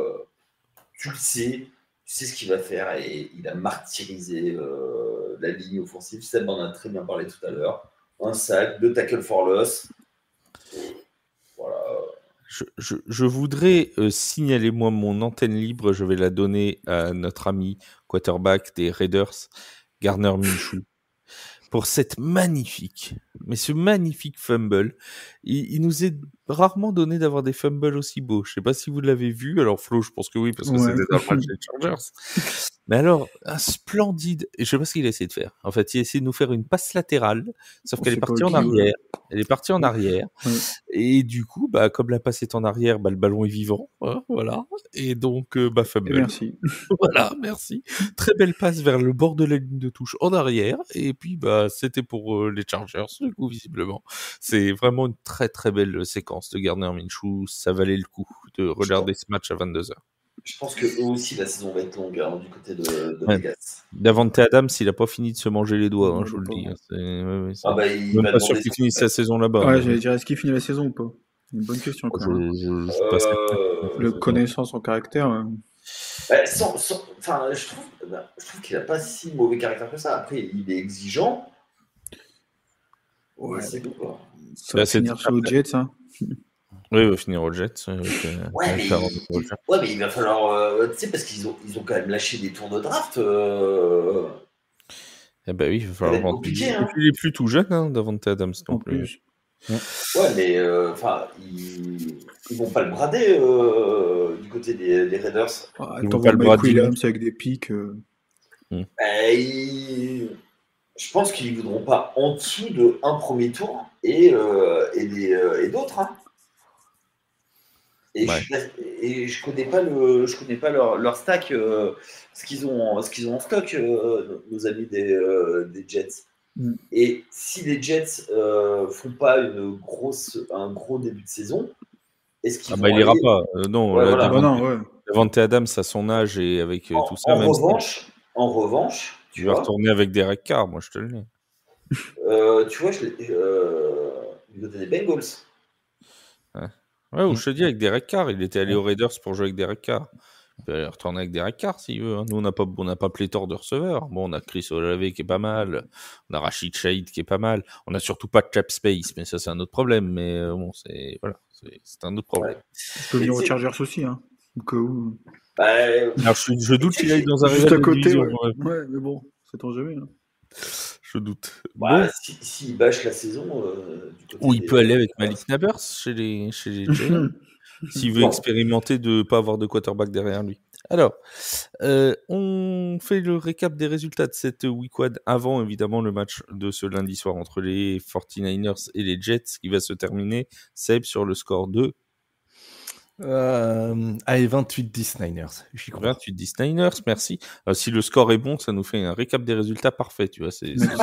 tu le sais, tu sais ce qu'il va faire et il a martyrisé la ligne offensive. Seb en a très bien parlé tout à l'heure. Un sac, 2 tackles for loss. Voilà. Je voudrais signaler, moi, mon antenne libre. Je vais la donner à notre ami quarterback des Raiders, Gardner Minshew, pour ce magnifique fumble. Il nous est rarement donné d'avoir des fumbles aussi beaux. Je sais pas si vous l'avez vu. Alors Flo, je pense que oui, parce que c'était dans le match des Chargers. Mais alors, un splendide, et je sais pas ce qu'il a essayé de faire. En fait, il a essayé de nous faire une passe latérale, sauf qu'elle est partie en arrière. Elle est partie en arrière. Et du coup, comme la passe est en arrière, le ballon est vivant. Voilà. Et donc, fumble. Et merci. Voilà, merci. Très belle passe vers le bord de la ligne de touche en arrière. Et puis, c'était pour les Chargers, du coup, visiblement. C'est vraiment une très, très belle séquence de Gardner Minshew. Ça valait le coup de regarder ce match à 22h. Je pense que eux aussi, la saison va être longue du côté de Vegas. Davante Adams, il n'a pas fini de se manger les doigts, je vous le dis. Il même pas sûr qu'il finisse sa saison là-bas. Ouais, j'allais dire, est-ce qu'il finit la saison ou pas? Une bonne question. Le connaissance en caractère. Je trouve qu'il n'a pas si mauvais caractère que ça. Après, il est exigeant. Ouais, c'est quoi. Ça va finir sur les Jets, hein. Oui, il va finir aux Jets. Mais il va falloir... tu sais, parce qu'ils ont quand même lâché des tours de draft. Eh ben oui, il va falloir rentrer. Compliqué, hein. Il est plus tout jeune, Davante Adams non plus. Ouais, mais ils vont pas le brader du côté des Raiders. Ils vont pas le brader Williams avec des pics. Je pense qu'ils voudront pas en dessous de un premier tour et d'autres. Hein. Et je connais pas leur stack, ce qu'ils ont en stock, nos amis des Jets. Et si les Jets font pas un gros début de saison, est-ce qu'ils vont il ira pas. Non, Davante Adams à son âge et avec tout ça. En revanche, tu vas retourner avec Derek Carr, moi je te le dis. Tu vois, du côté des Bengals. Ouais, ou je te dis avec Derek Carr, il était allé aux Raiders pour jouer avec Derek Carr. Il peut aller retourner avec Derek Carr s'il veut. Nous, on n'a pas pléthore de receveurs. Bon, on a Chris Olave qui est pas mal. On a Rashid Shaheed qui est pas mal. On a surtout pas de cap space, mais ça, c'est un autre problème. Mais c'est un autre problème. Il peut venir aux Chargers aussi, hein. Alors, je doute qu'il aille dans un juste à côté. Ouais, mais bon, c'est tant jamais. Hein. Je doute. S'il bâche la saison. Ou il peut aller avec Malik Nabers chez les Giants. S'il veut expérimenter de ne pas avoir de quarterback derrière lui. Alors, on fait le récap des résultats de cette Week 1 avant, évidemment, le match de ce lundi soir entre les 49ers et les Jets qui va se terminer, Seb, sur le score de... Allez, 28-10 Niners. 28-10 Niners, merci. Si le score est bon, ça nous fait un récap des résultats parfait, tu vois, c'est dingue.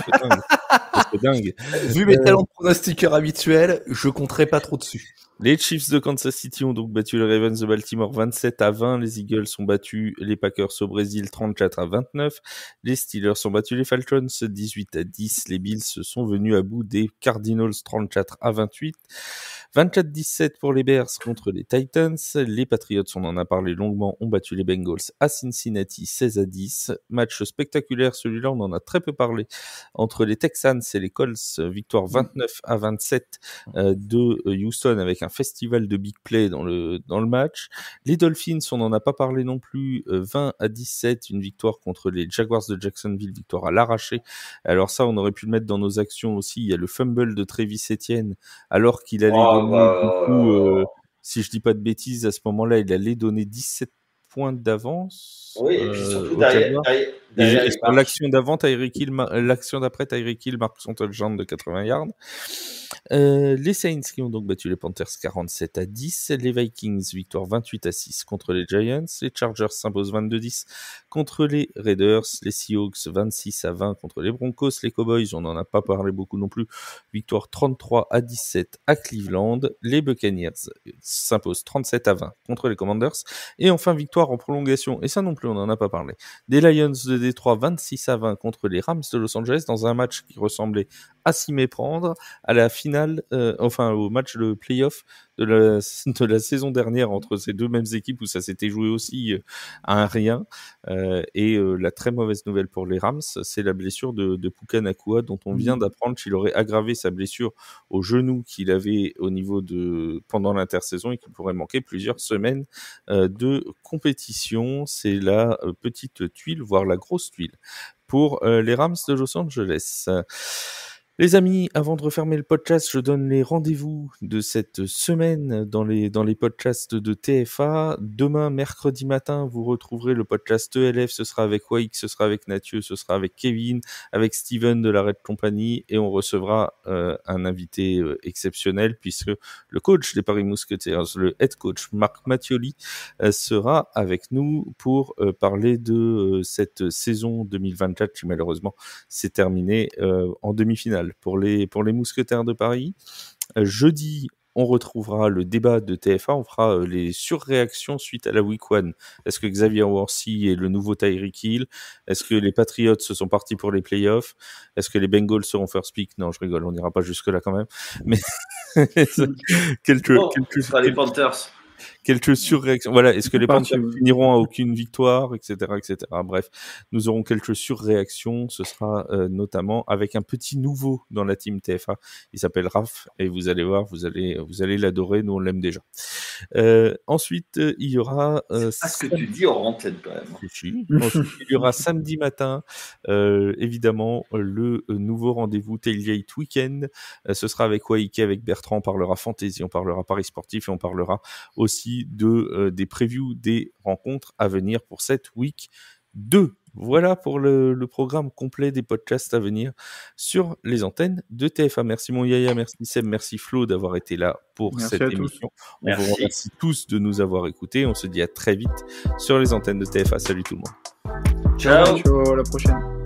C'est dingue. Vu mes talents de pronostiqueur habituels, je compterai pas trop dessus. Les Chiefs de Kansas City ont donc battu les Ravens de Baltimore 27-20. Les Eagles ont battu les Packers au Brésil 34-29. Les Steelers ont battu les Falcons 18-10. Les Bills sont venus à bout des Cardinals 34-28. 24-17 pour les Bears contre les Titans. Les Patriots, on en a parlé longuement, ont battu les Bengals à Cincinnati 16-10. Match spectaculaire, celui-là, on en a très peu parlé, entre les Texans et les Colts. Victoire 29-27 de Houston avec un festival de big play dans le match. Les Dolphins, on n'en a pas parlé non plus, 20-17, une victoire contre les Jaguars de Jacksonville, victoire à l'arraché. Alors ça, on aurait pu le mettre dans nos actions aussi. Il y a le fumble de Travis Etienne, alors qu'il allait donner si je dis pas de bêtises, à ce moment-là, il allait donner 17 points d'avance. Oui, et puis surtout derrière et sur l'action d'avant, l'action d'après, Tyreek Hill marque son touchdown de 80 yards. Les Saints qui ont donc battu les Panthers 47-10, les Vikings victoire 28-6 contre les Giants, les Chargers s'imposent 22-10 contre les Raiders, les Seahawks 26-20 contre les Broncos, les Cowboys, on n'en a pas parlé beaucoup non plus, victoire 33-17 à Cleveland, les Buccaneers s'imposent 37-20 contre les Commanders, et enfin victoire en prolongation, et ça non plus on n'en a pas parlé, des Lions de Détroit 26-20 contre les Rams de Los Angeles dans un match qui ressemblait à s'y méprendre à la finale, au match de play-off de la saison dernière entre ces deux mêmes équipes où ça s'était joué aussi à un rien. Et la très mauvaise nouvelle pour les Rams, c'est la blessure de Puka Nacua dont on vient d'apprendre qu'il aurait aggravé sa blessure au genou qu'il avait au niveau pendant l'intersaison et qu'il pourrait manquer plusieurs semaines de compétition. C'est la petite tuile, voire la grosse tuile pour les Rams de Los Angeles. Les amis, avant de refermer le podcast, je donne les rendez-vous de cette semaine dans les podcasts de TFA. Demain, mercredi matin, vous retrouverez le podcast ELF. Ce sera avec Wake, ce sera avec Mathieu, ce sera avec Kevin, avec Steven de la Red Company. Et on recevra un invité exceptionnel puisque le coach des Paris Mousquetaires, le head coach Marc Mattioli, sera avec nous pour parler de cette saison 2024 qui malheureusement s'est terminée en demi-finale pour les Mousquetaires de Paris. Jeudi, on retrouvera le débat de TFA, on fera les surréactions suite à la Week 1. Est-ce que Xavier Worthy est le nouveau Tyreek Hill? Est-ce que les Patriots se sont partis pour les playoffs? Est-ce que les Bengals seront first pick? Non, je rigole, on n'ira pas jusque-là quand même. Mais les Panthers. Quelques surréactions. Voilà, est-ce que les Panthers finiront à aucune victoire, etc., etc. Bref, nous aurons quelques surréactions. Ce sera notamment avec un petit nouveau dans la team TFA. Il s'appelle Raph et vous allez voir, vous allez l'adorer. Nous, on l'aime déjà. Ensuite, il y aura. Ce que tu dis en antenne quand même. Ensuite, il y aura samedi matin, évidemment, le nouveau rendez-vous Tailgate Weekend. Ce sera avec Waike, avec Bertrand. On parlera fantasy, on parlera paris sportif et on parlera aussi des previews des rencontres à venir pour cette week 2. Voilà pour le programme complet des podcasts à venir sur les antennes de TFA. Merci mon Yaya, merci Seb, merci Flo d'avoir été là pour cette émission. On vous remercie tous de nous avoir écoutés. On se dit à très vite sur les antennes de TFA. Salut tout le monde. Ciao. Ciao, à la prochaine.